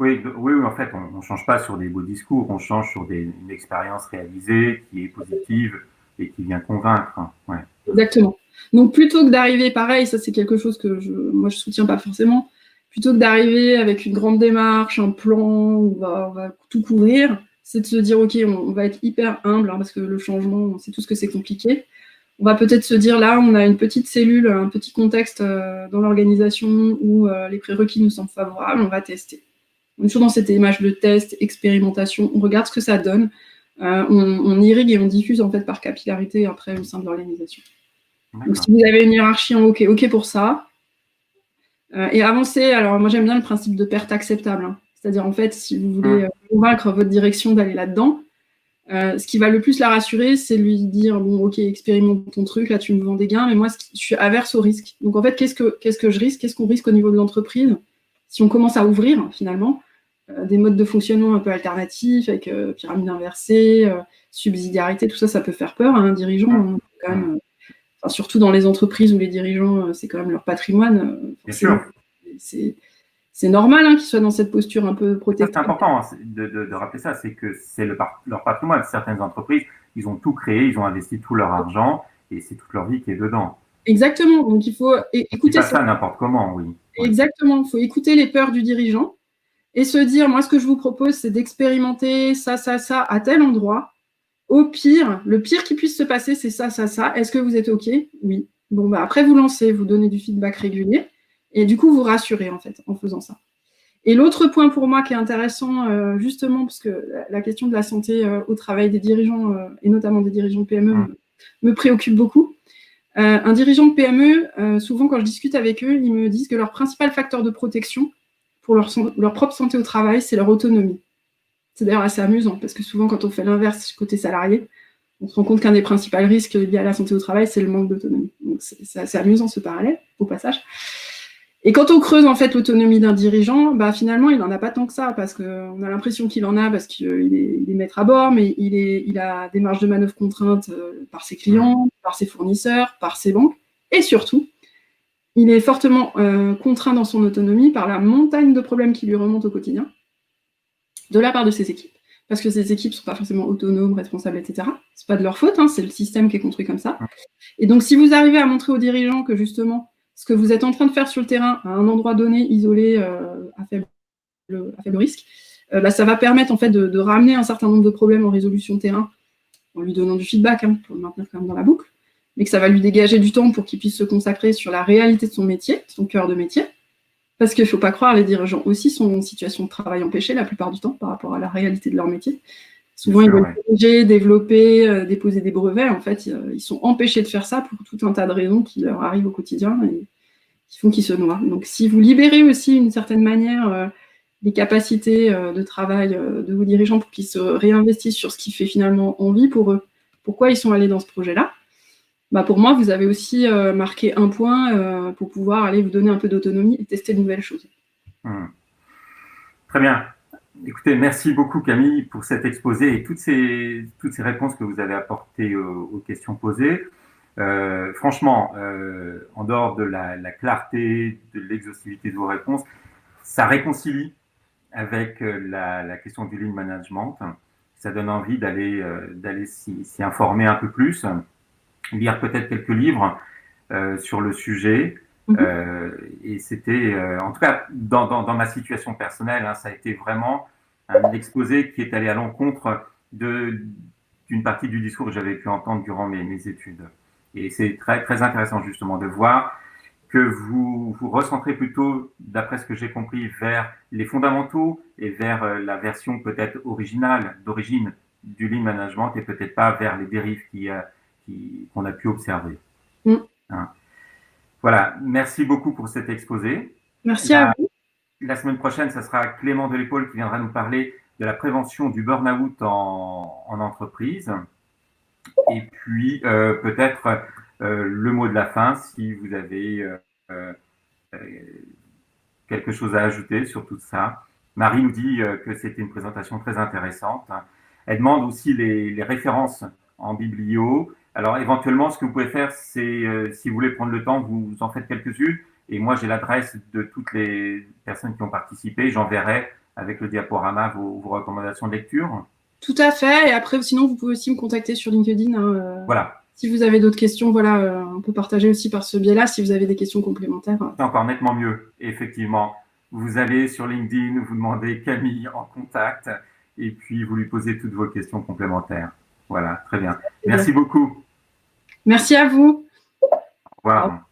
Oui, oui, oui, en fait, on ne change pas sur des beaux discours, on change sur une expérience réalisée qui est positive et qui vient convaincre. Ouais. Exactement. Donc, plutôt que d'arriver, pareil, ça c'est quelque chose que moi je soutiens pas forcément, plutôt que d'arriver avec une grande démarche, un plan, où on va tout couvrir, c'est de se dire, ok, on va être hyper humble, hein, parce que le changement, on sait tout ce que c'est compliqué. On va peut-être se dire, là, on a une petite cellule, un petit contexte dans l'organisation où les prérequis nous semblent favorables, on va tester. On est toujours dans cette image de test, expérimentation, on regarde ce que ça donne, on irrigue et on diffuse en fait par capillarité après au sein de l'organisation. Donc si vous avez une hiérarchie en OK, OK pour ça, et avancer, alors moi j'aime bien le principe de perte acceptable, hein. C'est-à-dire en fait, si vous voulez convaincre votre direction d'aller là-dedans, ce qui va le plus la rassurer, c'est lui dire, bon ok, expérimente ton truc, là tu me vends des gains, mais moi je suis averse au risque. Donc en fait, qu'est-ce que je risque, qu'est-ce qu'on risque au niveau de l'entreprise si on commence à ouvrir finalement des modes de fonctionnement un peu alternatifs, avec pyramide inversée, subsidiarité, tout ça, ça peut faire peur à un dirigeant, hein, quand même, enfin, surtout dans les entreprises où les dirigeants, c'est quand même leur patrimoine. Bien sûr. C'est normal hein, qu'ils soient dans cette posture un peu protectrice. C'est important hein, de rappeler ça, c'est que c'est leur patrimoine. Certaines entreprises, ils ont tout créé, ils ont investi tout leur argent et c'est toute leur vie qui est dedans. Exactement, donc il faut écouter pas ça n'importe comment, oui. Exactement, il faut écouter les peurs du dirigeant et se dire, moi ce que je vous propose, c'est d'expérimenter ça, ça, ça à tel endroit. Au pire, le pire qui puisse se passer, c'est ça, ça, ça. Est-ce que vous êtes OK? Oui. Bon, bah après, vous lancez, vous donnez du feedback régulier et du coup, vous rassurez en fait en faisant ça. Et l'autre point pour moi qui est intéressant, justement, parce que la question de la santé au travail des dirigeants, et notamment des dirigeants de PME, me préoccupe beaucoup. Un dirigeant de PME, souvent quand je discute avec eux, ils me disent que leur principal facteur de protection pour leur propre santé au travail, c'est leur autonomie. C'est d'ailleurs assez amusant, parce que souvent quand on fait l'inverse côté salarié, on se rend compte qu'un des principaux risques liés à la santé au travail, c'est le manque d'autonomie. Donc c'est assez amusant ce parallèle, au passage. Et quand on creuse en fait l'autonomie d'un dirigeant, bah, finalement, il n'en a pas tant que ça, parce qu'on a l'impression qu'il en a, parce qu'il est maître à bord, mais il a des marges de manœuvre contraintes par ses clients, par ses fournisseurs, par ses banques, et surtout, il est fortement contraint dans son autonomie par la montagne de problèmes qui lui remontent au quotidien, de la part de ses équipes, parce que ces équipes ne sont pas forcément autonomes, responsables, etc. C'est pas de leur faute, hein, c'est le système qui est construit comme ça. Et donc, si vous arrivez à montrer aux dirigeants que justement, ce que vous êtes en train de faire sur le terrain, à un endroit donné, isolé, à faible risque, bah, ça va permettre en fait de ramener un certain nombre de problèmes en résolution terrain, en lui donnant du feedback, hein, pour le maintenir quand même dans la boucle, mais que ça va lui dégager du temps pour qu'il puisse se consacrer sur la réalité de son métier, son cœur de métier. Parce qu'il ne faut pas croire, les dirigeants aussi sont en situation de travail empêchée la plupart du temps par rapport à la réalité de leur métier. Souvent, ils veulent diriger, développer, déposer des brevets. En fait, ils sont empêchés de faire ça pour tout un tas de raisons qui leur arrivent au quotidien et qui font qu'ils se noient. Donc, si vous libérez aussi, d'une certaine manière, les capacités de travail de vos dirigeants pour qu'ils se réinvestissent sur ce qui fait finalement envie pour eux, pourquoi ils sont allés dans ce projet-là, bah pour moi, vous avez aussi marqué un point pour pouvoir aller vous donner un peu d'autonomie et tester de nouvelles choses. Très bien. Écoutez, merci beaucoup Camille pour cet exposé et toutes ces réponses que vous avez apportées aux questions posées. Franchement, en dehors de la clarté, de l'exhaustivité de vos réponses, ça réconcilie avec la question du lean management. Ça donne envie d'aller s'y informer un peu plus, lire peut-être quelques livres sur le sujet. Et c'était, en tout cas, dans ma situation personnelle, hein, ça a été vraiment un exposé qui est allé à l'encontre d'une partie du discours que j'avais pu entendre durant mes études. Et c'est très, très intéressant justement de voir que vous vous recentrez plutôt, d'après ce que j'ai compris, vers les fondamentaux et vers la version peut-être originale, d'origine du lean management et peut-être pas vers les dérives qu'on a pu observer. Hein. Voilà, merci beaucoup pour cet exposé. Merci à vous. La semaine prochaine, ça sera Clément Delépaule qui viendra nous parler de la prévention du burn-out en entreprise. Et puis, peut-être le mot de la fin, si vous avez quelque chose à ajouter sur tout ça. Marie nous dit que c'était une présentation très intéressante. Elle demande aussi les références en biblio. Alors, éventuellement, ce que vous pouvez faire, c'est, si vous voulez prendre le temps, vous en faites quelques-unes. Et moi, j'ai l'adresse de toutes les personnes qui ont participé. J'enverrai avec le diaporama vos recommandations de lecture. Tout à fait. Et après, sinon, vous pouvez aussi me contacter sur LinkedIn. Voilà. Si vous avez d'autres questions, voilà, on peut partager aussi par ce biais-là si vous avez des questions complémentaires. C'est encore nettement mieux, effectivement. Vous allez sur LinkedIn, vous demandez Camille en contact et puis vous lui posez toutes vos questions complémentaires. Voilà, très bien. Merci beaucoup. Merci à vous. Au revoir.